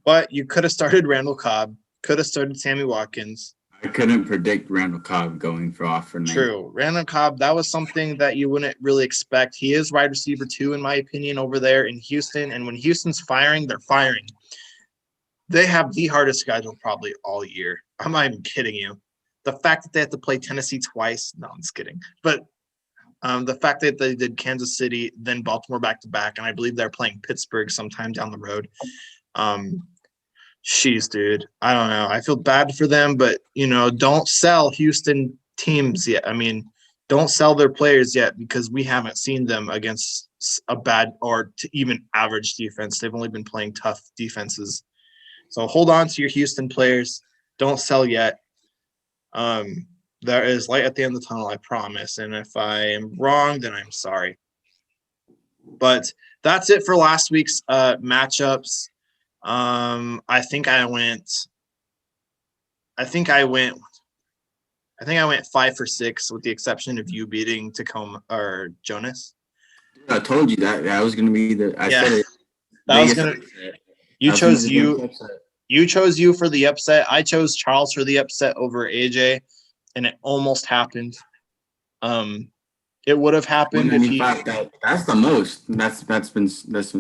But you could have started Randall Cobb, could have started Sammy Watkins. I couldn't predict Randall Cobb going for night. True. Randall Cobb, that was something that you wouldn't really expect. He is wide receiver 2, in my opinion, over there in Houston, and when Houston's firing, they're firing. They have the hardest schedule probably all year. I'm not even kidding you. The fact that they have to play Tennessee twice, no, I'm just kidding. But the fact that they did Kansas City, then Baltimore back-to-back, and I believe they're playing Pittsburgh sometime down the road. Jeez, dude. I don't know. I feel bad for them, but, don't sell Houston teams yet. I mean, don't sell their players yet because we haven't seen them against a bad or even average defense. They've only been playing tough defenses. So hold on to your Houston players. Don't sell yet. There is light at the end of the tunnel, I promise. And if I am wrong, then I'm sorry. But that's it for last week's matchups. I think I went 5 for 6 with the exception of you beating Tacoma or Jonas. I told you that was going to be I said it. That was going to You chose you for the upset. I chose Charles for the upset over AJ, and it almost happened. It would have happened if he. That's the most that's been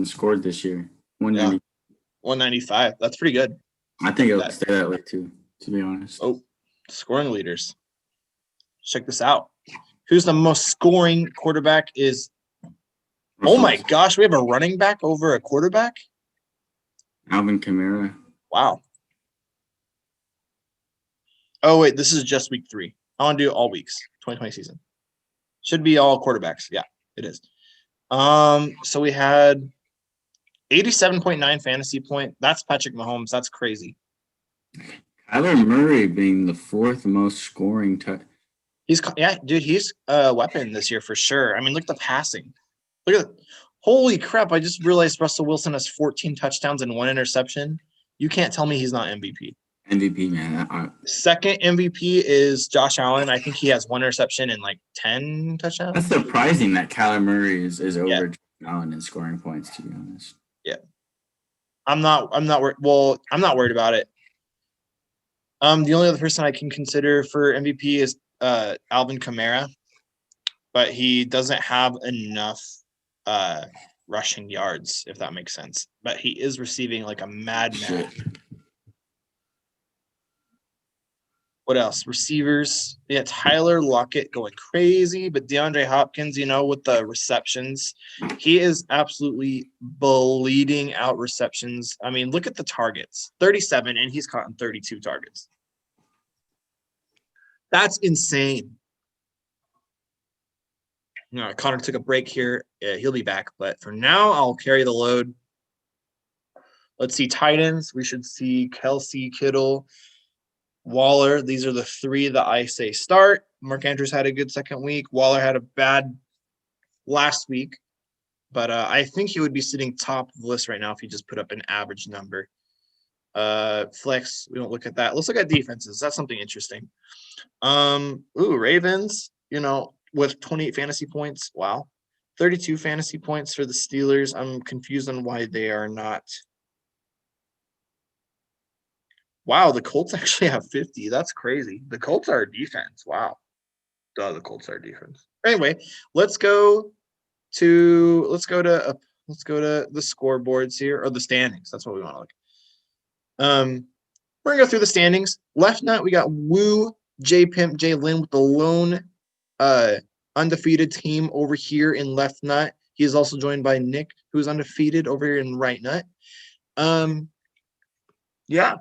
scored this year. 195. That's pretty good. I think it'll stay that way too, to be honest. Oh, scoring leaders. Check this out. Who's the most scoring quarterback is? Oh my gosh, we have a running back over a quarterback? Alvin Kamara. Wow. Oh, wait, this is just week 3. I want to do all weeks, 2020 season. Should be all quarterbacks. Yeah, it is. So we had 87.9 fantasy point. That's Patrick Mahomes. That's crazy. Kyler Murray being the fourth most scoring He's a weapon this year for sure. I mean, look at the passing. Look at holy crap. I just realized Russell Wilson has 14 touchdowns and 1 interception. You can't tell me he's not MVP. MVP, man. Second MVP is Josh Allen. I think he has 1 interception and like 10 touchdowns. That's surprising that Kyler Murray is over Josh Allen in scoring points, to be honest. Yeah. I'm not worried. Well, I'm not worried about it. The only other person I can consider for MVP is Alvin Kamara, but he doesn't have enough rushing yards, if that makes sense. But he is receiving like a madman. What else? Receivers. Yeah, Tyler Lockett going crazy, but DeAndre Hopkins, with the receptions, he is absolutely bleeding out receptions. I mean, look at the targets. 37, and he's caught in 32 targets. That's insane. Connor took a break here. Yeah, he'll be back, but for now, I'll carry the load. Let's see Titans. We should see Kelsey, Kittle, Waller. These are the 3 that I say start. Mark Andrews had a good second week. Waller had a bad last week, but I think he would be sitting top of the list right now if he just put up an average number. Flex, we don't look at that. Let's look at defenses. That's something interesting. Ravens, with 28 fantasy points. Wow. 32 fantasy points for the Steelers. I'm confused on why they are not. Wow, the Colts actually have 50. That's crazy. The Colts are a defense. Wow. The Colts are a defense. Anyway, let's go to the scoreboards here, or the standings. That's what we want to look at. We're gonna go through the standings. Left nut, we got Woo, J Pimp, J Lynn with the lone undefeated team over here in left nut. He is also joined by Nick, who's undefeated over here in right nut. Yeah.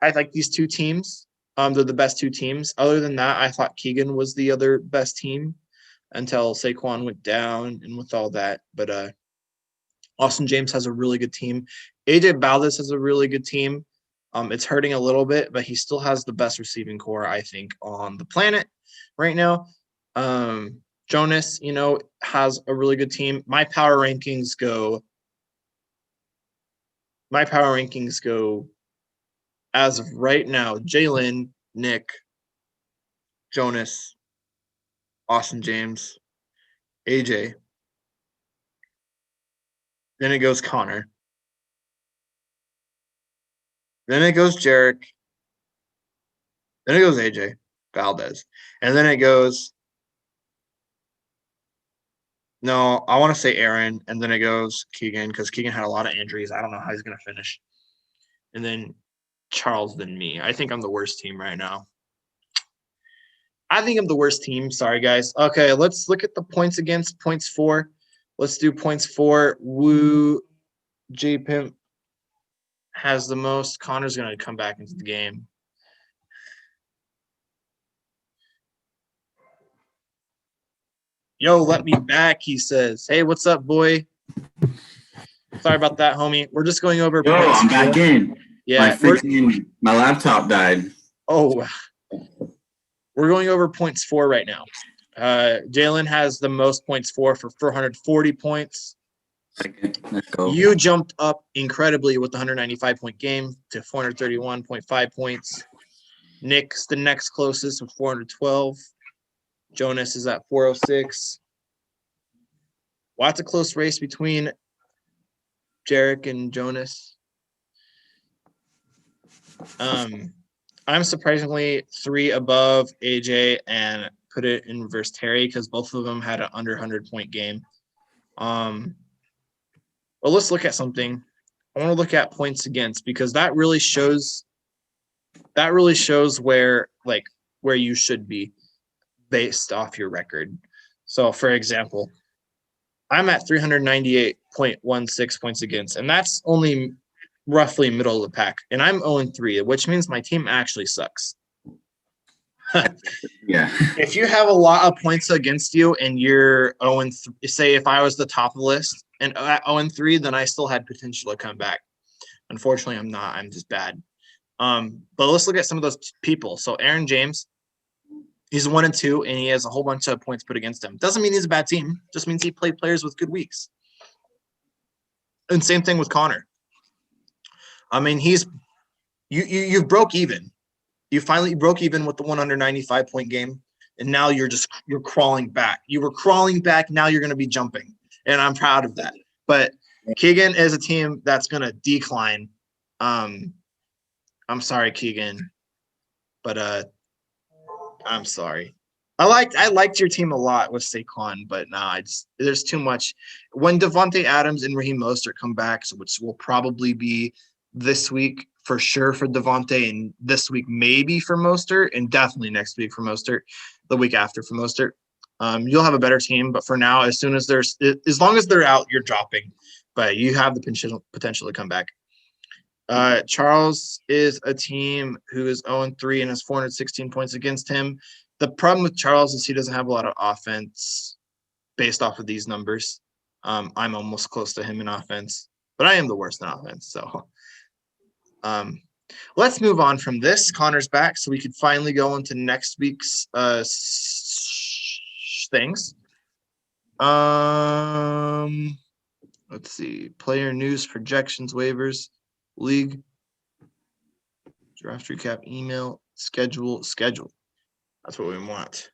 I like these 2 teams. They're the best 2 teams. Other than that, I thought Keegan was the other best team until Saquon went down and with all that. But Austin James has a really good team. AJ Valdez has a really good team. It's hurting a little bit, but he still has the best receiving core, I think, on the planet right now. Jonas, has a really good team. My power rankings go as of right now: Jalen, Nick, Jonas, Austin James, AJ. Then it goes Connor. Then it goes Jarek. Then it goes AJ Valdez. And then it goes. No, I want to say Aaron. And then it goes Keegan, because Keegan had a lot of injuries. I don't know how he's going to finish. And then Charles, then me. I think I'm the worst team right now. I think I'm the worst team. Sorry, guys. Okay, let's look at the points against. Points for. Let's do points for. Woo, J Pimp has the most. Connor's going to come back into the game. Yo, let me back, he says. Hey, what's up, boy? Sorry about that, homie. We're just going over. Yo, I'm back in. Yeah. My laptop died. Oh, we're going over points for right now. Jalen has the most points for 440 points. Okay, let's go. You jumped up incredibly with the 195-point game to 431.5 points. Nick's the next closest with 412. Jonas is at 406. Well, that's a close race between Jarek and Jonas. I'm surprisingly 3 above AJ and put it in reverse Terry because both of them had an under 100-point game. Well, let's look at something. I want to look at points against, because that really shows where you should be based off your record. So, for example, I'm at 398.16 points against, and that's only roughly middle of the pack. And I'm 0-3, which means my team actually sucks. Yeah. If you have a lot of points against you and you're 0-3, say if I was the top of the list and at 0-3, then I still had potential to come back. Unfortunately, I'm not. I'm just bad. But let's look at some of those people. So Aaron James, he's 1-2, and he has a whole bunch of points put against him. Doesn't mean he's a bad team. Just means he played players with good weeks. And same thing with Connor. I mean, you broke even. You finally broke even with the 195-point game, and now you're crawling back. You were crawling back. Now you're going to be jumping, and I'm proud of that. But Keegan is a team that's going to decline. I'm sorry, Keegan, but I'm sorry. I liked your team a lot with Saquon, but there's too much. When Devontae Adams and Raheem Mostert come back, so which will probably be this week for sure for Devontae, and this week maybe for Mostert, and definitely next week for Mostert, the week after for Mostert. You'll have a better team, but for now, as long as they're out, you're dropping. But you have the potential to come back. Charles is a team who is 0-3 and has 416 points against him. The problem with Charles is he doesn't have a lot of offense based off of these numbers. I'm almost close to him in offense, but I am the worst in offense. So let's move on from this. Connor's back, so we could finally go into next week's things. Let's see. Player news, projections, waivers, league, draft recap, email, schedule. That's what we want.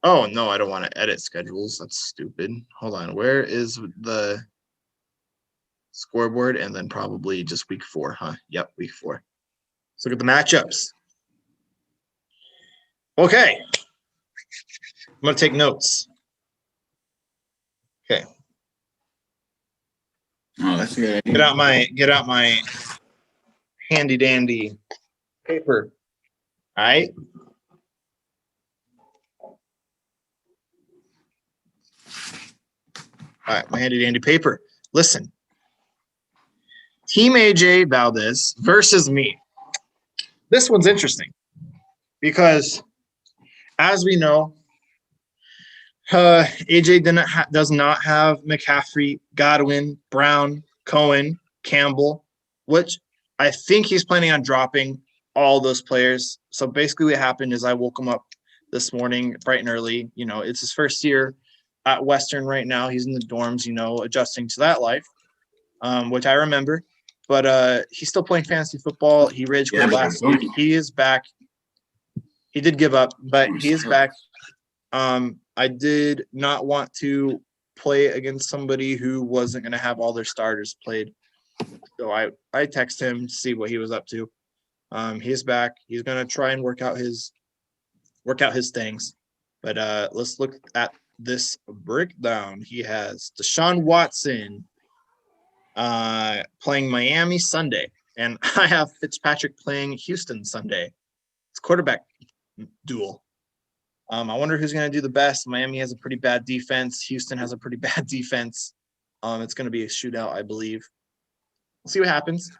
Oh, no, I don't want to edit schedules. That's stupid. Hold on. Where is the scoreboard? And then probably just week 4, huh? Yep, week 4. Let's look at the matchups. Okay. I'm going to take notes. Okay. Oh, that's good. Get out my handy dandy paper. All right. All right, my handy dandy paper. Listen. Team AJ Valdez versus me. This one's interesting because, as we know, AJ does not have McCaffrey, Godwin, Brown, Cohen, Campbell, which I think he's planning on dropping all those players. So basically what happened is I woke him up this morning bright and early. You know, it's his first year at Western right now. He's in the dorms, adjusting to that life, which I remember. But he's still playing fantasy football. He rage quit last week. He is back. He did give up, but he is back. I did not want to play against somebody who wasn't going to have all their starters played. So I texted him to see what he was up to. He's back. He's going to try and work out his things. But let's look at this breakdown. He has Deshaun Watson playing Miami Sunday, and I have Fitzpatrick playing Houston Sunday. It's quarterback duel. I wonder who's going to do the best. Miami has a pretty bad defense. Houston has a pretty bad defense. It's going to be a shootout, I believe. We'll see what happens.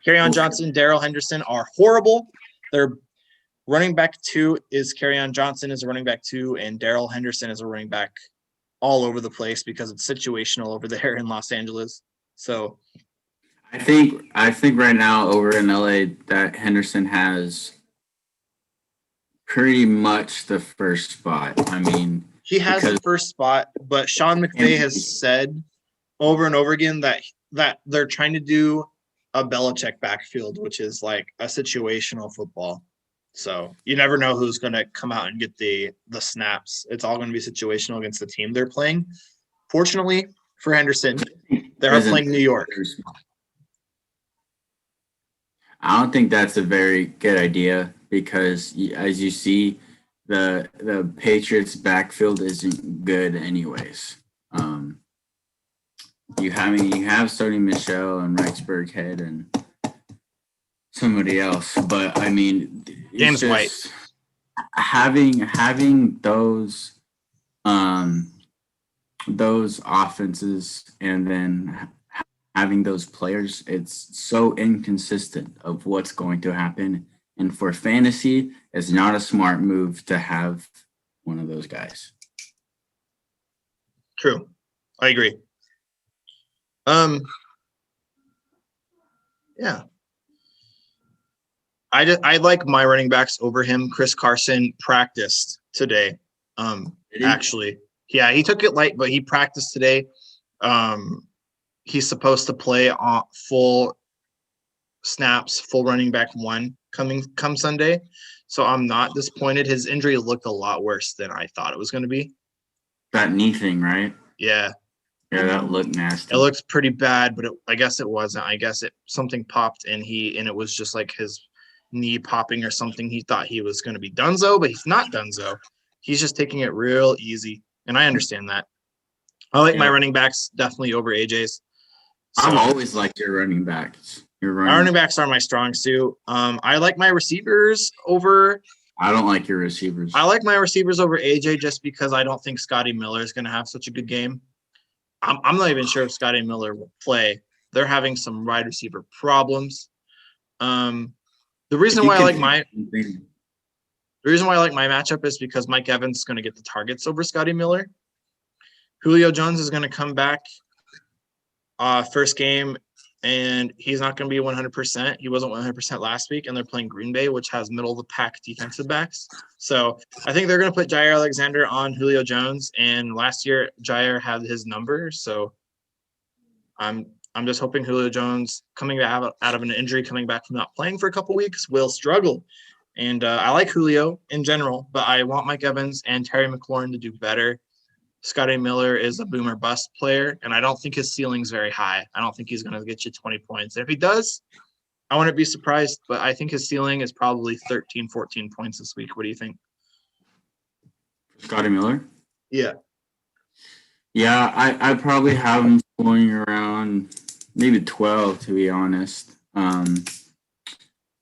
Kerryon Johnson, Darrell Henderson are horrible. Their running back 2 is Kerryon Johnson is a running back 2, and Darrell Henderson is a running back all over the place because it's situational over there in Los Angeles. So I think right now over in LA that Henderson has pretty much the first spot. I mean, he has the first spot, but Sean McVay has said over and over again that they're trying to do a Belichick backfield, which is like a situational football. So you never know who's going to come out and get the snaps. It's all going to be situational against the team they're playing. Fortunately for Henderson, they're playing New York. I don't think that's a very good idea because, as you see, the Patriots' backfield isn't good anyways. You have starting Michelle and Rex Burkhead and somebody else, but I mean, James White having those offenses and then having those players, it's so inconsistent of what's going to happen. And for fantasy, it's not a smart move to have one of those guys. True. I agree. Yeah. I like my running backs over him. Chris Carson practiced today. Did he? Actually, yeah, he took it light, but he practiced today. He's supposed to play on full snaps, full running back one come Sunday. So I'm not disappointed. His injury looked a lot worse than I thought it was going to be. That knee thing, right? Yeah, Yeah, that looked nasty. it looks pretty bad, but I guess it wasn't. I guess something popped and it was just like his knee popping or something. He thought he was going to be donezo, but he's not donezo. He's just taking it real easy, and I understand that. I like my running backs definitely over AJ's. So, I've always liked your running backs. my running backs are my strong suit. I like my receivers over. I don't like your receivers. I like my receivers over AJ just because I don't think Scotty Miller is going to have such a good game. I'm not even sure if Scotty Miller will play. They're having some wide receiver problems. The reason why I like my matchup is because Mike Evans is going to get the targets over Scotty Miller. Julio Jones is going to come back first game, and he's not going to be 100%. He wasn't 100% last week, and they're playing Green Bay, which has middle-of-the-pack defensive backs. So I think they're going to put Jair Alexander on Julio Jones, and last year Jair had his number. So I'm just hoping Julio Jones, coming out of an injury, coming back from not playing for a couple weeks, will struggle. And I like Julio in general, but I want Mike Evans and Terry McLaurin to do better. Scotty Miller is a boomer bust player, and I don't think his ceiling's very high. I don't think he's going to get you 20 points. And if he does, I wouldn't be surprised, but I think his ceiling is probably 13, 14 points this week. What do you think? Scotty Miller? Yeah. Yeah, I probably have him scoring around maybe 12, to be honest.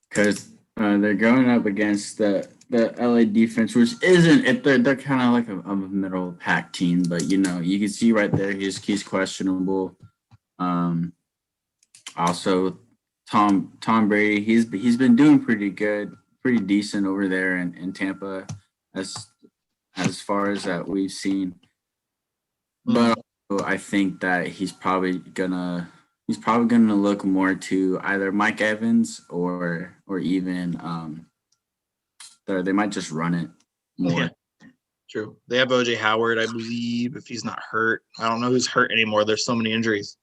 Because they're going up against the LA defense, which isn't, they're kind of like a middle pack team, but you can see right there he's questionable. Also, Tom Brady, he's been doing pretty good, pretty decent over there in Tampa as far as that we've seen. But I think that he's probably gonna look more to either Mike Evans or even they might just run it more. Yeah, true. They have OJ Howard, I believe, if he's not hurt. I don't know who's hurt anymore. There's so many injuries.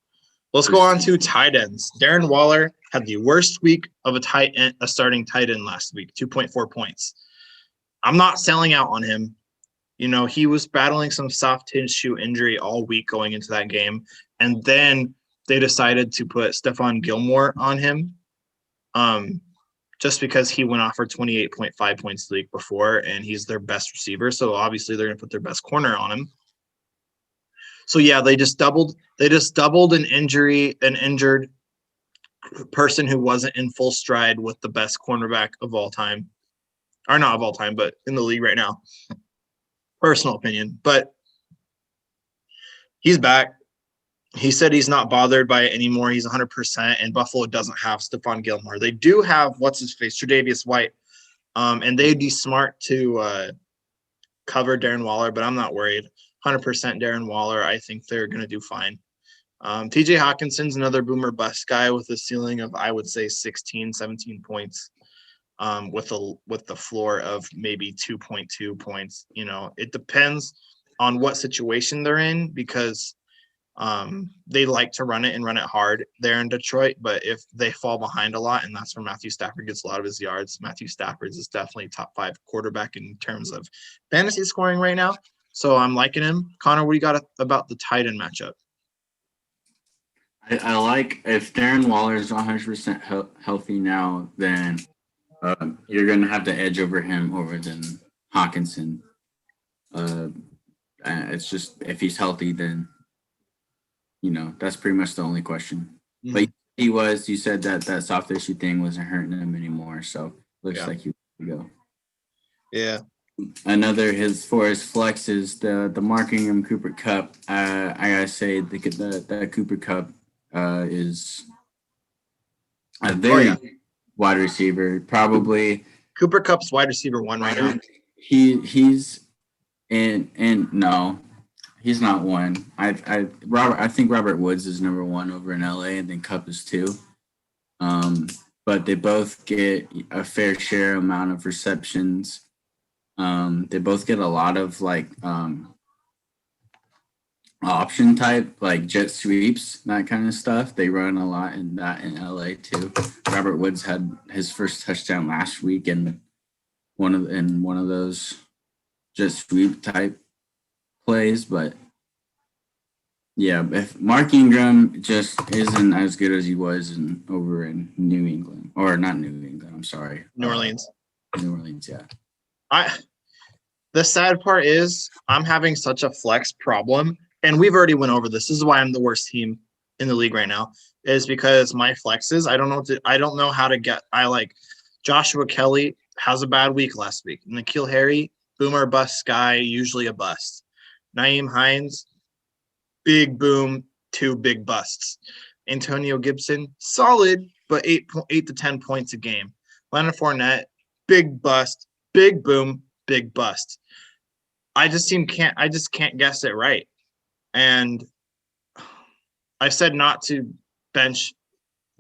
Let's go on to tight ends. Darren Waller had the worst week of a starting tight end last week, 2.4 points. I'm not selling out on him. He was battling some soft tissue injury all week going into that game. And then they decided to put Stephon Gilmore on him just because he went off for 28.5 points the week before, and he's their best receiver. So obviously they're going to put their best corner on him. So yeah, they just doubled an injured person who wasn't in full stride with the best cornerback of all time. Or not of all time, but in the league right now. Personal opinion, but he's back. He said he's not bothered by it anymore. He's 100%, and Buffalo doesn't have Stephon Gilmore. They do have Tre'Davious White, and they'd be smart to cover Darren Waller, but I'm not worried. 100% Darren Waller. I think they're going to do fine. TJ Hawkinson's another boomer bust guy with a ceiling of, I would say, 16, 17 points. With the floor of maybe 2.2 points. It depends on what situation they're in because they like to run it and run it hard there in Detroit. But if they fall behind a lot, and that's where Matthew Stafford gets a lot of his yards, Matthew Stafford is definitely top 5 quarterback in terms of fantasy scoring right now. So I'm liking him. Connor, what do you got about the tight end matchup? I like if Darren Waller is 100% healthy now, then you're going to have the edge over him over than Hawkinson. It's just if he's healthy, then, that's pretty much the only question. Mm-hmm. But you said that soft issue thing wasn't hurting him anymore. So looks like he will go. Yeah. Another for his flexes, the Markingham Cooper Kupp. I got to say the Cooper Kupp is a very wide receiver, probably. Cooper Kupp's wide receiver 1 right now. He's no, He's not one. I think Robert Woods is number one over in LA, and then Cup is two. But they both get a fair share amount of receptions. They both get a lot of option type, like jet sweeps, that kind of stuff. They run a lot in that in LA too. Robert Woods had his first touchdown last week in one of those jet sweep type plays, but yeah, if Mark Ingram just isn't as good as he was over in New England, or not New England, I'm sorry, New Orleans. New Orleans, yeah. The sad part is I'm having such a flex problem, and we've already went over this. This is why I'm the worst team in the league right now, is because my flexes, I don't know how to get. I like Joshua Kelly has a bad week last week. N'Keal Harry, boomer bust guy, usually a bust. Nyheim Hines, big boom, 2 big busts. Antonio Gibson, solid, but 8 to 10 points a game. Leonard Fournette, big bust, big boom, big bust. I just can't guess it right. And I said not to bench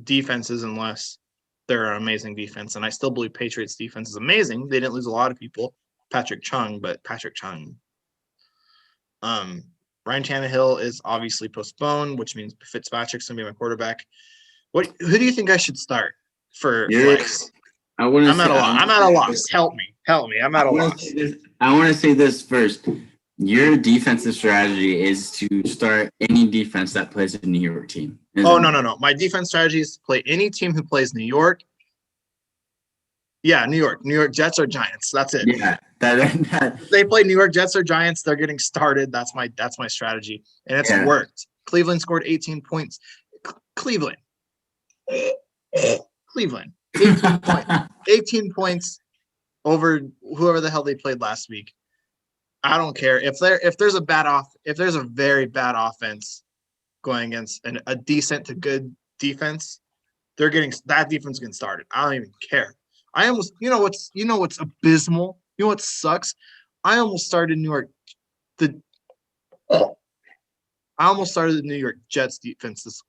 defenses unless they're an amazing defense. And I still believe Patriots defense is amazing. They didn't lose a lot of people. Patrick Chung. Ryan Tannehill is obviously postponed, which means Fitzpatrick's gonna be my quarterback. Who do you think I should start for flex? I'm at a loss. Help me. I'm at a loss. I want to say this first. Your defensive strategy is to start any defense that plays a New York team. Oh, no. My defense strategy is to play any team who plays New York. Yeah, New York. New York Jets or Giants. That's it. Yeah. If they play New York Jets or Giants, they're getting started. That's my strategy. And it's worked. Cleveland scored 18 points. Cleveland. 18 points over whoever the hell they played last week. I don't care if there's a very bad offense going against a decent to good defense, that defense getting started. I don't even care. I almost what's abysmal. You know what sucks? I almost started the New York Jets defense this.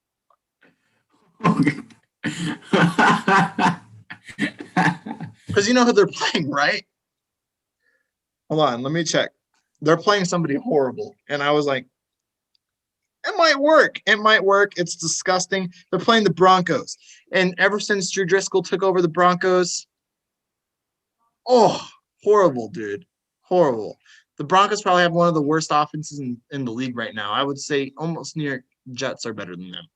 Because you know who they're playing, right? Hold on, let me check. They're playing somebody horrible. And I was like, it might work. It's disgusting. They're playing the Broncos. And ever since Drew Driscoll took over the Broncos, horrible, dude. Horrible. The Broncos probably have one of the worst offenses in the league right now. I would say almost New York Jets are better than them.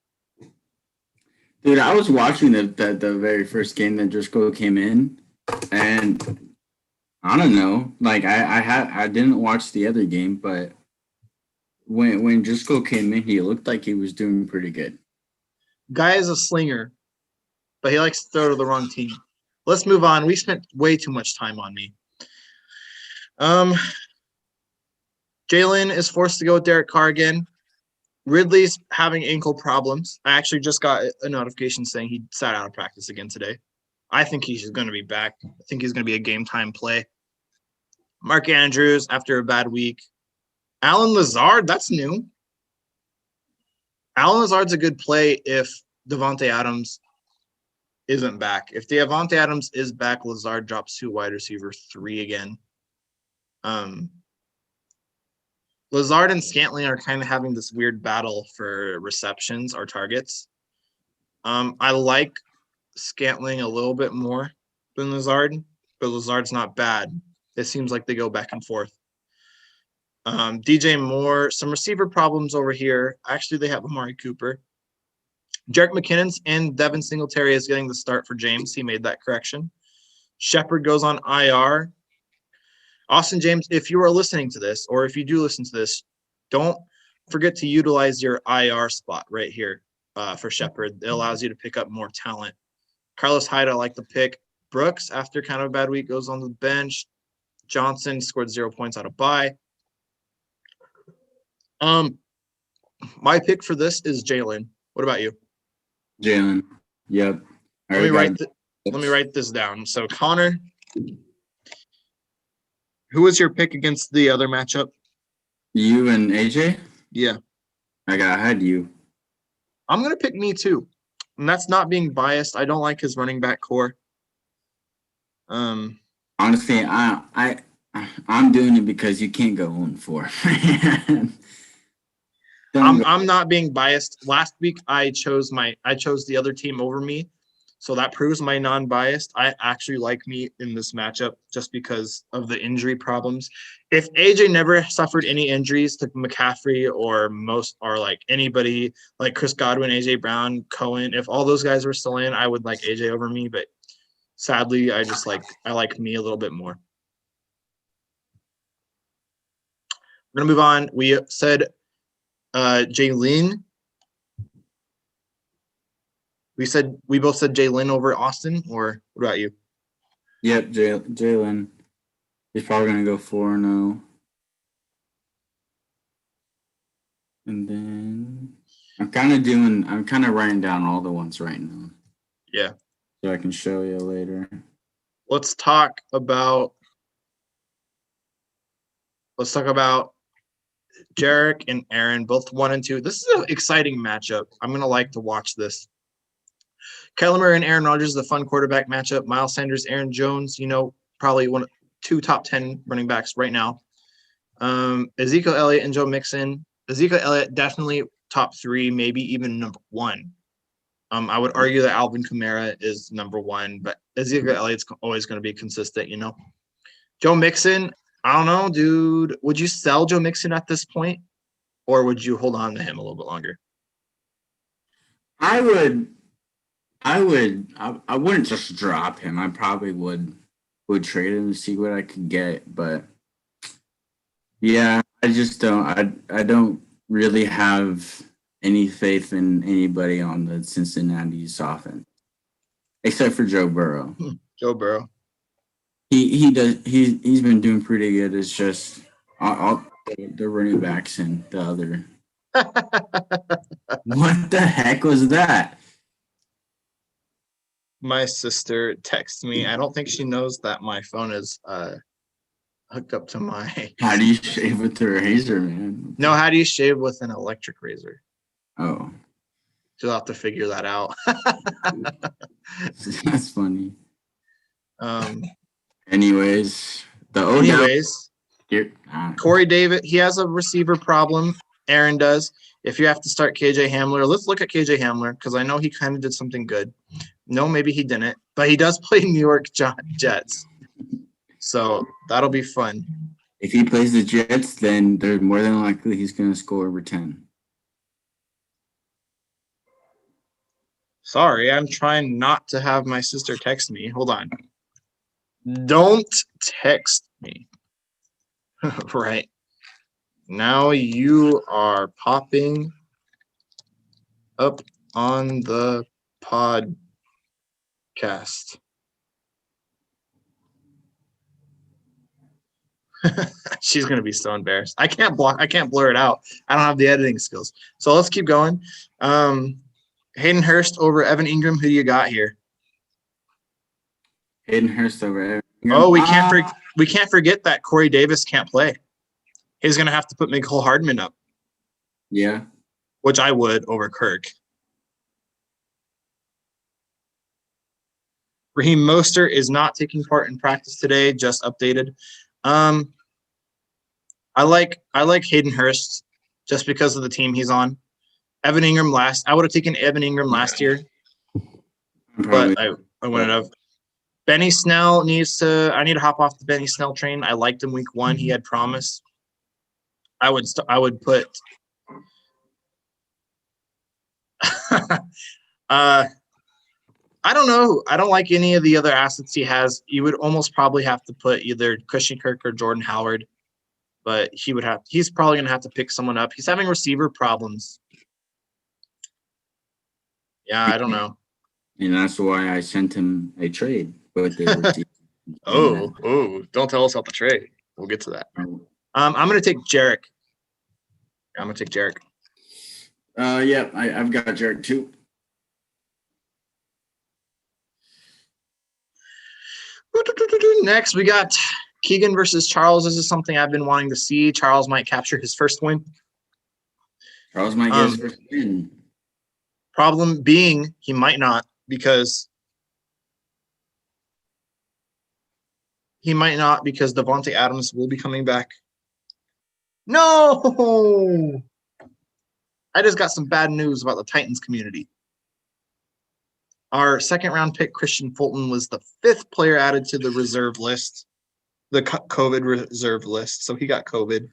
Dude, I was watching the very first game that Driscoll came in, and I don't know. Like I didn't watch the other game, but when Driscoll came in, he looked like he was doing pretty good. Guy is a slinger, but he likes to throw to the wrong team. Let's move on. We spent way too much time on me. Jalen is forced to go with Derek Carr again. Ridley's having ankle problems. I actually just got a notification saying he sat out of practice again today. I think he's going to be back. I think he's going to be a game-time play. Mark Andrews, after a bad week. Alan Lazard, that's new. Alan Lazard's a good play if Davante Adams isn't back. If Davante Adams is back, Lazard drops to wide receiver 3 again. Lazard and Scantling are kind of having this weird battle for receptions or targets. I like Scantling a little bit more than Lazard, but Lazard's not bad. It seems like they go back and forth. DJ Moore, some receiver problems over here. Actually, they have Amari Cooper. Jerick McKinnon's and Devin Singletary is getting the start for James. He made that correction. Shepard goes on IR. Austin James, if you are listening to this, or if you do listen to this, don't forget to utilize your IR spot right here for Shepard. It allows you to pick up more talent. Carlos Hyde, I like the pick. Brooks, after kind of a bad week, goes on the bench. Johnson scored 0 points out of bye. My pick for this is Jalen. What about you? Jalen. Yep. Let me write this down. So Connor, who was your pick against the other matchup? You and AJ? Yeah. I had you. I'm gonna pick me too. And that's not being biased. I don't like his running back core. Honestly, I'm doing it because you can't go 0-4. I'm not being biased. Last week I chose the other team over me. So that proves my non-biased. I actually like me in this matchup just because of the injury problems. If AJ never suffered any injuries to McCaffrey or like anybody like Chris Godwin, AJ Brown, Cohen, if all those guys were still in, I would like AJ over me. But sadly, I like me a little bit more. We're gonna move on. We said Jalen. We both said Jalen over Austin, or what about you? Yep, Jalen. He's probably gonna go 4-0. And then I'm kind of writing down all the ones right now. Yeah. So I can show you later. Let's talk about Jarek and Aaron, both 1 and 2. This is an exciting matchup. I'm gonna like to watch this. Kyler Murray and Aaron Rodgers is a fun quarterback matchup. Miles Sanders, Aaron Jones, probably two top 10 running backs right now. Ezekiel Elliott and Joe Mixon. Ezekiel Elliott definitely top 3, maybe even number 1. I would argue that Alvin Kamara is number 1, but Ezekiel Elliott's always going to be consistent, Joe Mixon, I don't know, dude. Would you sell Joe Mixon at this point, or would you hold on to him a little bit longer? I wouldn't just drop him. I probably would trade him to see what I could get, but yeah, I just don't. I don't really have any faith in anybody on the Cincinnati's offense, except for Joe Burrow. Joe Burrow. He does. He's been doing pretty good. It's just all the running backs and the other. What the heck was that? My sister texts me. I don't think she knows that my phone is hooked up to my. How do you shave with a razor, man? No, how do you shave with an electric razor? Oh, You'll have to figure that out. That's funny. Anyways, Corey Davis, he has a receiver problem. Aaron does. If you have to start KJ Hamler, let's look at KJ Hamler because I know he kind of did something good. No, maybe he didn't, but he does play New York Jets. So that'll be fun. If he plays the Jets, then they're more than likely he's going to score over 10. Sorry, I'm trying not to have my sister text me. Hold on. Don't text me. Right. Now you are popping up on the podcast. She's gonna be so embarrassed. I can't blur it out. I don't have the editing skills. So let's keep going. Hayden Hurst over Evan Ingram. Who do you got here? Hayden Hurst over Evan Ingram. Oh, we can't forget that Corey Davis can't play. He's gonna have to put Mecole Hardman up. Yeah. Which I would over Kirk. Raheem Mostert is not taking part in practice today, just updated. I like Hayden Hurst just because of the team he's on. Evan Ingram I would have taken Evan Ingram last year, but I wouldn't have. Benny Snell I need to hop off the Benny Snell train. I liked him week 1. He had promise. I would put I don't know. I don't like any of the other assets he has. You would almost probably have to put either Christian Kirk or Jordan Howard, but he's probably going to have to pick someone up. He's having receiver problems. Yeah, I don't know. And that's why I sent him a trade with the receiver. Don't tell us about the trade. We'll get to that. I'm going to take Jarek. Yeah, I've got Jarek too. Next, we got Keegan versus Charles. This is something I've been wanting to see. Charles might capture his first win. Charles might get his first win. Problem being, he might not because Devontae Adams will be coming back. No! I just got some bad news about the Titans community. Our second-round pick, Christian Fulton, was the 5th player added to the reserve list, the COVID reserve list. So he got COVID.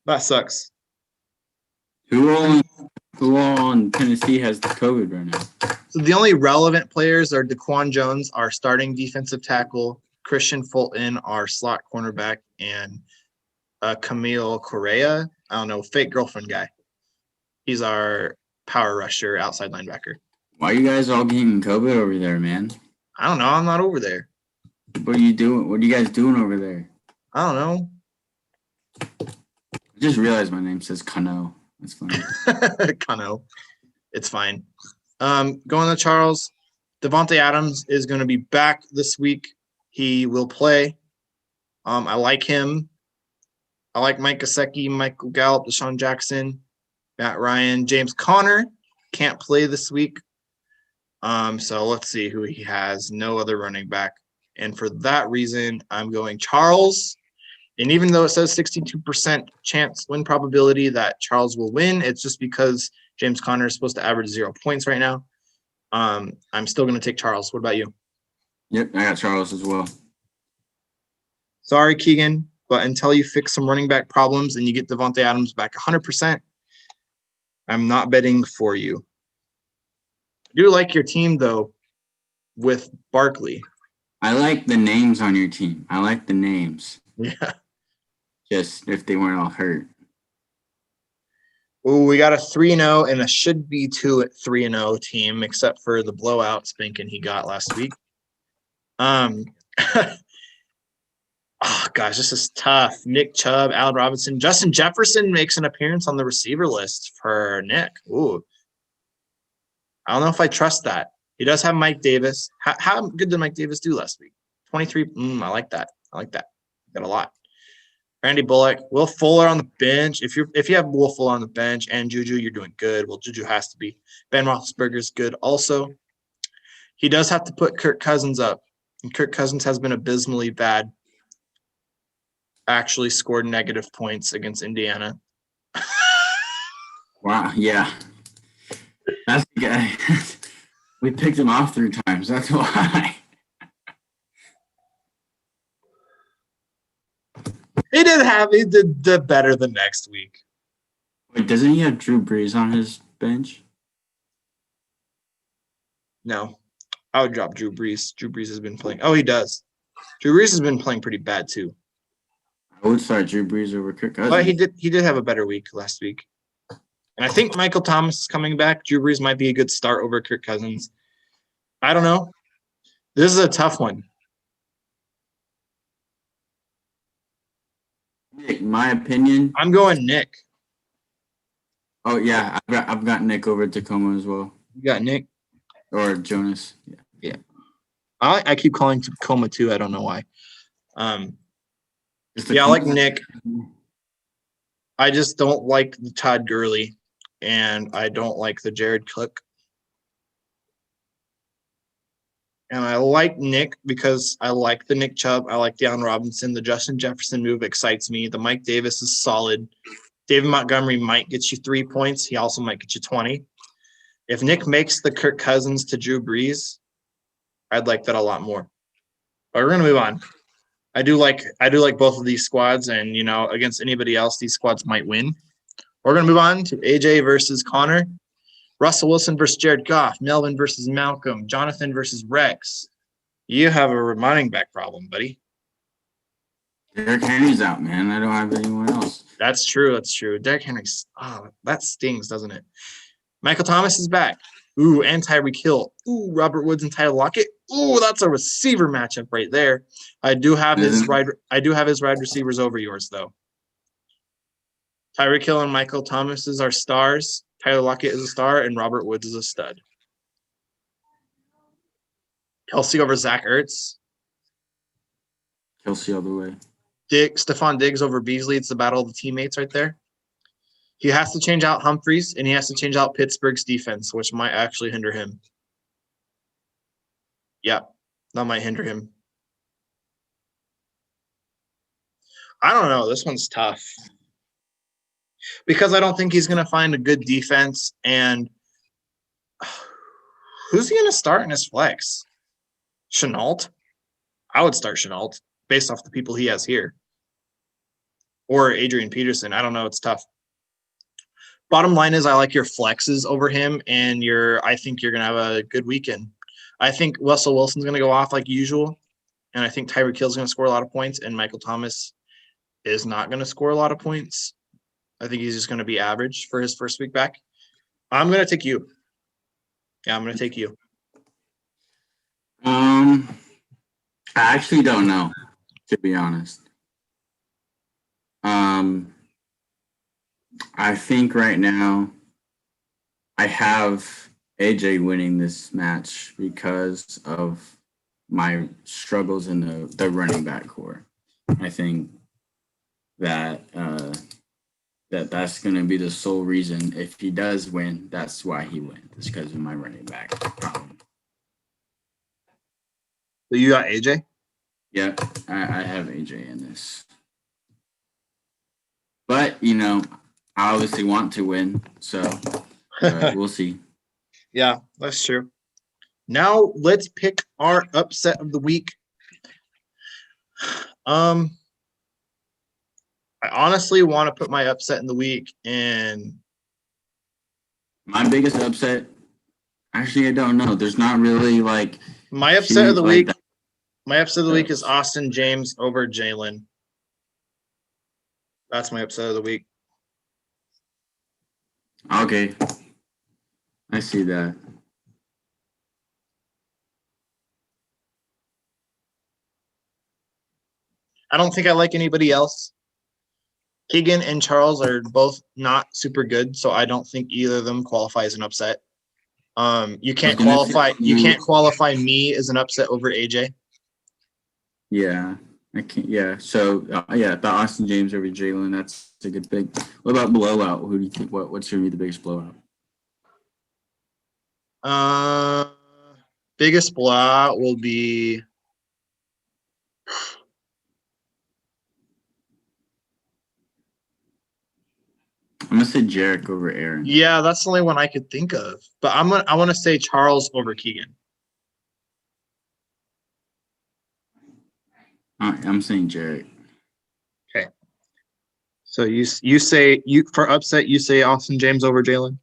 That sucks. Who all on Tennessee has the COVID right now? So the only relevant players are Daquan Jones, our starting defensive tackle, Christian Fulton, our slot cornerback, and Camille Correa. I don't know, fake girlfriend guy. He's our power rusher, outside linebacker. Why are you guys all getting COVID over there, man? I don't know. I'm not over there. What are you doing? What are you guys doing over there? I don't know. I just realized my name says Kano. That's funny. Kano. It's fine. Going to Charles. Devontae Adams is going to be back this week. He will play. I like him. I like Mike Gesicki, Michael Gallup, Deshaun Jackson, Matt Ryan, James Conner. Can't play this week. So let's see who he has. No other running back. And for that reason, I'm going Charles. And even though it says 62% chance win probability that Charles will win, it's just because James Conner is supposed to average 0 points right now. I'm still going to take Charles. What about you? Yep, I got Charles as well. Sorry, Keegan, but until you fix some running back problems and you get Devontae Adams back 100%, I'm not betting for you. I do like your team, though, with Barkley. I like the names on your team. I like the names. Yeah. Just if they weren't all hurt. Oh, we got a 3-0 and a should be 2-3-0 team, except for the blowout spanking he got last week. Oh, gosh, this is tough. Nick Chubb, Allen Robinson. Justin Jefferson makes an appearance on the receiver list for Nick. Ooh. I don't know if I trust that. He does have Mike Davis. How good did Mike Davis do last week? 23. I like that. Got a lot. Randy Bullock, Will Fuller on the bench. If you have Will Fuller on the bench and Juju, you're doing good. Well, Juju has to be. Ben Roethlisberger's good also. He does have to put Kirk Cousins up. And Kirk Cousins has been abysmally bad. Actually scored negative points against Indiana. Wow, yeah. That's the guy. We picked him off 3 times. That's why. He did better the next week. Wait, doesn't he have Drew Brees on his bench? No, I would drop Drew Brees. Drew Brees has been playing. Oh, he does. Drew Brees has been playing pretty bad too. I would start Drew Brees over Kirk Cousins. But he did have a better week last week. And I think Michael Thomas is coming back. Drew Brees might be a good start over Kirk Cousins. I don't know. This is a tough one. Nick, my opinion. I'm going Nick. Oh yeah, I've got Nick over Tacoma as well. You got Nick? Or Jonas. Yeah. I keep calling Tacoma too. I don't know why. Yeah, I like Nick. I just don't like the Todd Gurley, and I don't like the Jared Cook. And I like Nick because I like the Nick Chubb. I like Allen Robinson. The Justin Jefferson move excites me. The Mike Davis is solid. David Montgomery might get you 3 points. He also might get you 20. If Nick makes the Kirk Cousins to Drew Brees, I'd like that a lot more. But we're going to move on. I do like both of these squads, and against anybody else, these squads might win. We're going to move on to AJ versus Connor, Russell Wilson versus Jared Goff, Melvin versus Malcolm, Jonathan versus Rex. You have a running back problem, buddy. Derrick Henry's out, man. I don't have anyone else. That's true. Derrick Henry's. Oh, that stings, doesn't it? Michael Thomas is back. Ooh, and Tyreek Hill. Ooh, Robert Woods and Tyler Lockett. Ooh, that's a receiver matchup right there. I do have his wide receivers over yours though. Tyreek Hill and Michael Thomas is our stars. Tyler Lockett is a star, and Robert Woods is a stud. Kelsey over Zach Ertz. Kelsey all the way. Stephon Diggs over Beasley. It's the battle of the teammates right there. He has to change out Humphreys, and he has to change out Pittsburgh's defense, which might actually hinder him. Yeah, that might hinder him. I don't know. This one's tough. Because I don't think he's going to find a good defense. And who's he going to start in his flex? Chenault? I would start Chenault based off the people he has here. Or Adrian Peterson. I don't know. It's tough. Bottom line is I like your flexes over him, and I think you're going to have a good weekend. I think Russell Wilson's going to go off like usual, and I think Tyreek Hill's going to score a lot of points, and Michael Thomas is not going to score a lot of points. I think he's just going to be average for his first week back. I'm going to take you. Yeah, I'm going to take you. I actually don't know, to be honest. I think right now I have AJ winning this match because of my struggles in the running back core. I think that that's going to be the sole reason. If he does win, that's why he wins. It's because of my running back problem. So you got AJ? Yeah, I have AJ in this. But, you know, I obviously want to win, so we'll see. Yeah, that's true. Now let's pick our upset of the week. I honestly want to put my upset in the week in. My biggest upset, actually, I don't know. There's not really like My upset of the like week. that. My upset of the week is Austin James over Jalen. That's my upset of the week. Okay, I see that. I don't think I like anybody else. Keegan and Charles are both not super good, so I don't think either of them qualify as an upset. You can't qualify me as an upset over AJ. Yeah, I can't. Yeah, so the Austin James over Jalen, that's a good pick. What about blowout? Who do you think? What's going to be the biggest blowout? Biggest blowout will be. I'm gonna say Jarek over Aaron. Yeah, that's the only one I could think of. But I want to say Charles over Keegan. I'm saying Jarek. Okay. So you say for upset you say Austin James over Jalen.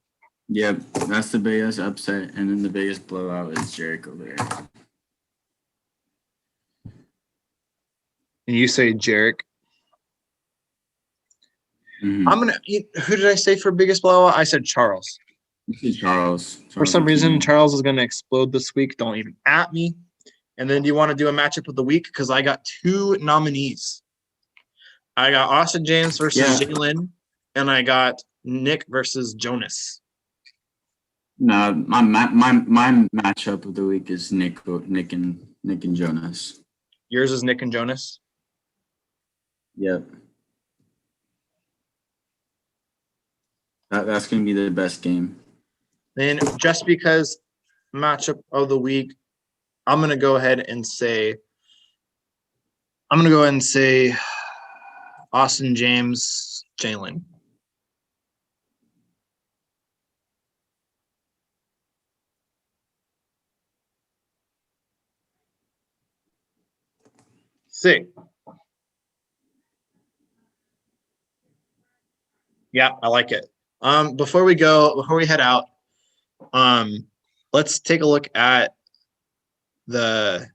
Yep, that's the biggest upset, and then the biggest blowout is Jarek over Aaron. And you say Jarek. Mm-hmm. Who did I say for biggest blowout? I said Charles. You said Charles. For some reason, Charles is going to explode this week. Don't even at me. And then do you want to do a matchup of the week? Because I got two nominees. I got Austin James versus Jalen, and I got Nick versus Jonas. No, my matchup of the week is Nick and Jonas. Yours is Nick and Jonas? Yep. That's going to be the best game. Then just because matchup of the week, I'm going to go ahead and say Austin James, Jalen. Sick. Yeah, I like it. Before we head out, let's take a look at the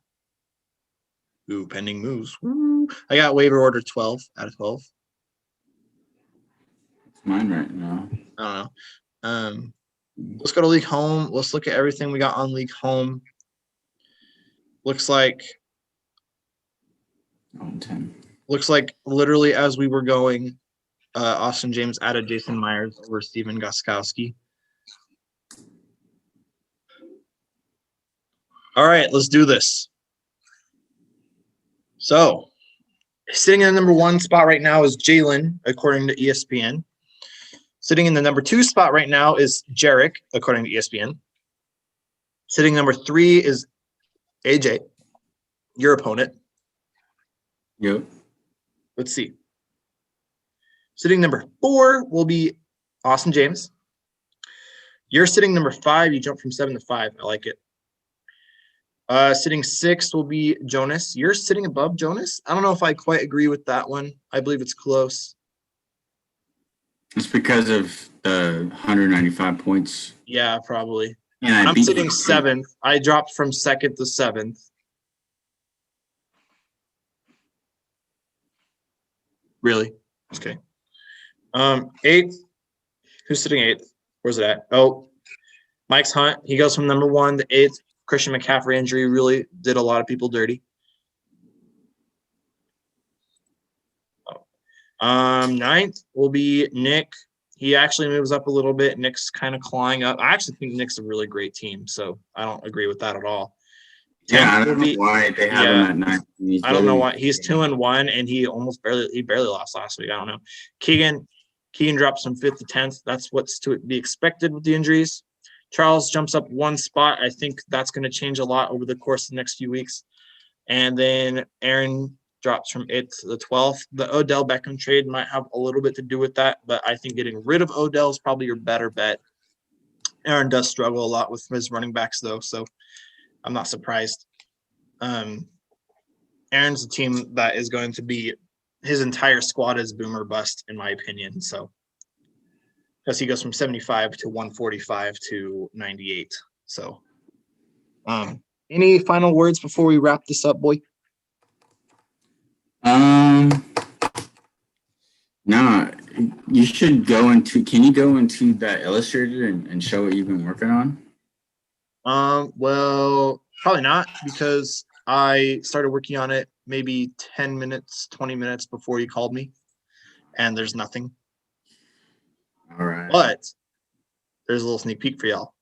pending moves. Woo. I got waiver order 12 out of 12. It's mine right now. I don't know. Let's go to League Home. Let's look at everything we got on League Home. Looks like 10. Looks like literally as we were going, Austin James added Jason Myers over Steven Gostkowski. All right, let's do this. So Sitting in the number 1 spot right now is Jalen, according to ESPN. Sitting in the number 2 spot right now is Jarek, according to ESPN. Sitting number 3 is AJ, your opponent. Yep. Let's see. Sitting number 4 will be Austin James. You're sitting number 5. You jumped from 7 to 5. I like it. Sitting 6 will be Jonas. You're sitting above Jonas. I don't know if I quite agree with that one. I believe it's close. It's because of the 195 points. Yeah, probably. And I I'm beat sitting you. 7th. I dropped from 2nd to 7th. Really? Okay. 8th. Who's sitting 8th? Where's it at? Oh, Mike's Hunt. He goes from number 1 to 8th. Christian McCaffrey injury really did a lot of people dirty. 9th will be Nick. He actually moves up a little bit. Nick's kind of clawing up. I actually think Nick's a really great team, so I don't agree with that at all. Yeah, I 10th don't will know be, why they have him at 9. I don't know why. He's 2-1, and he barely lost last week. I don't know. Keegan drops from 5th to 10th. That's what's to be expected with the injuries. Charles jumps up 1 spot. I think that's going to change a lot over the course of the next few weeks. And then Aaron drops from 8th to the 12th. The Odell Beckham trade might have a little bit to do with that, but I think getting rid of Odell is probably your better bet. Aaron does struggle a lot with his running backs, though, so I'm not surprised. Aaron's a team that is going to be – his entire squad is boom or bust, in my opinion, so – because he goes from 75 to 145 to 98. So, any final words before we wrap this up, boy? No, you should go into. Can you go into that Illustrator and show what you've been working on? Well, probably not, because I started working on it maybe 10 minutes, 20 minutes before you called me, and there's nothing. All right. But there's a little sneak peek for y'all.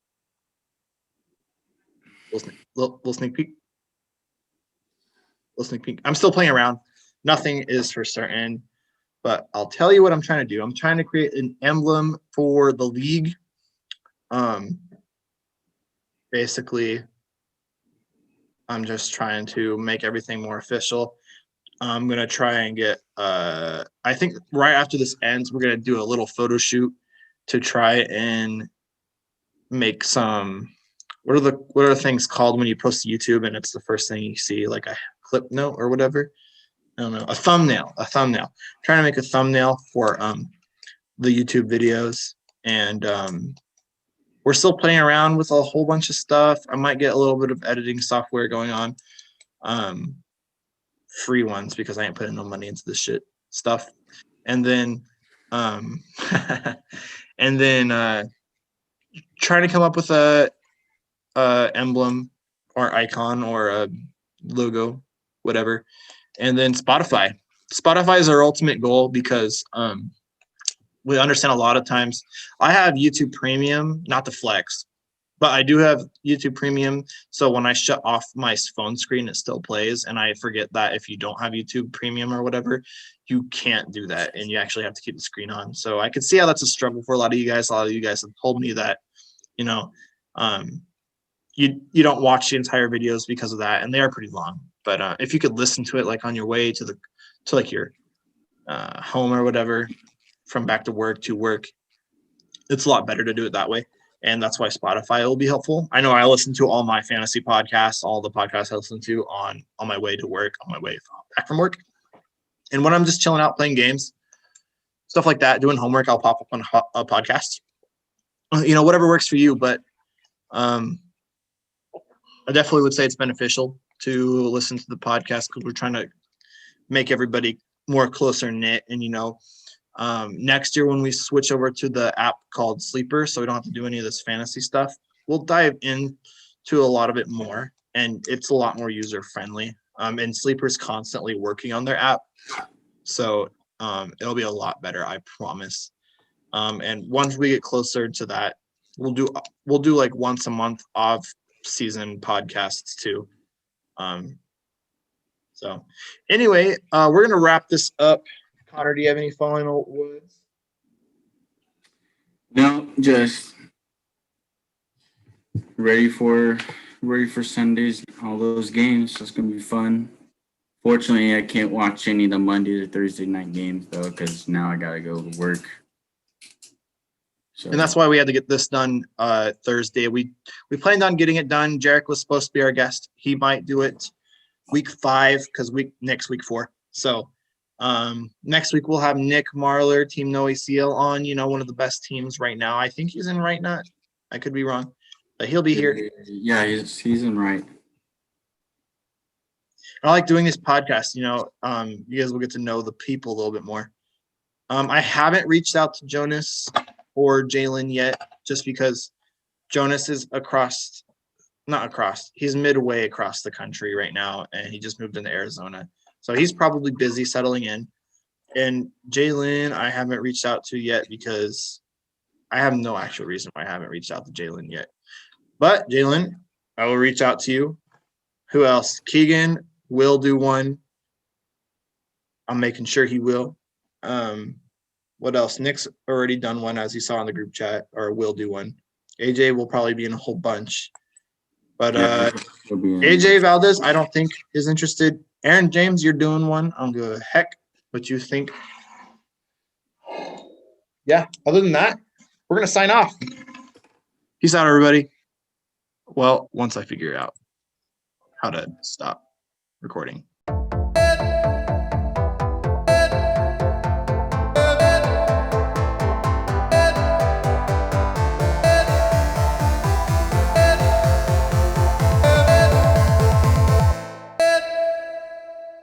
Little sneak peek. Little sneak peek. I'm still playing around. Nothing is for certain, but I'll tell you what I'm trying to do. I'm trying to create an emblem for the league. Basically, I'm just trying to make everything more official. I'm going to try and get, I think right after this ends, we're going to do a little photo shoot to try and make some, what are the things called when you post to YouTube and it's the first thing you see, like a clip note or whatever? I don't know, a thumbnail. Trying to make a thumbnail for the YouTube videos, and we're still playing around with a whole bunch of stuff. I might get a little bit of editing software going on, free ones, because I ain't putting no money into this shit stuff. And then and then trying to come up with a emblem or icon or a logo, whatever. And then Spotify. Spotify is our ultimate goal, because we understand a lot of times I have YouTube Premium, not the Flex, but I do have YouTube Premium. So when I shut off my phone screen, it still plays. And I forget that if you don't have YouTube Premium or whatever, you can't do that. And you actually have to keep the screen on. So I could see how that's a struggle for a lot of you guys. A lot of you guys have told me that, you know, you don't watch the entire videos because of that. And they are pretty long. But if you could listen to it like on your way to like your home or whatever, from back to work, it's a lot better to do it that way. And that's why Spotify will be helpful. I know I listen to all my fantasy podcasts, all the podcasts I listen to on my way to work, on my way back from work. And when I'm just chilling out playing games, stuff like that, doing homework, I'll pop up on a podcast. You know, whatever works for you. But I definitely would say it's beneficial to listen to the podcast, because we're trying to make everybody more closer knit. And, you know, next year when we switch over to the app called Sleeper, so we don't have to do any of this fantasy stuff, we'll dive into a lot of it more, and it's a lot more user friendly. And Sleeper's constantly working on their app, so it'll be a lot better, I promise. And once we get closer to that, we'll do like once a month off season podcasts too. So anyway, we're gonna wrap this up. Connor, do you have any final words? No, just ready for Sundays, all those games. It's gonna be fun. Fortunately, I can't watch any of the Monday or Thursday night games though, because now I gotta go to work. So And that's why we had to get this done Thursday. We planned on getting it done. Jarek was supposed to be our guest. He might do it week 5 because next week 4. So next week we'll have Nick Marler, Team No ACL on, one of the best teams right now. I think he's in Right Nut. I could be wrong, but he'll be here. Yeah, he's in right. I like doing this podcast, you guys will get to know the people a little bit more. I haven't reached out to Jonas or Jalen yet, just because Jonas is he's midway across the country right now, and he just moved into Arizona. So he's probably busy settling in. And Jalen, I haven't reached out to yet because I have no actual reason why I haven't reached out to Jalen yet. But Jalen, I will reach out to you. Who else? Keegan will do one. I'm making sure he will. What else? Nick's already done one, as you saw in the group chat, or will do one. AJ will probably be in a whole bunch. But AJ Valdez, I don't think is interested. Aaron James, you're doing one. I don't give a heck what you think. Yeah, other than that, we're going to sign off. Peace out, everybody. Well, once I figure out how to stop recording.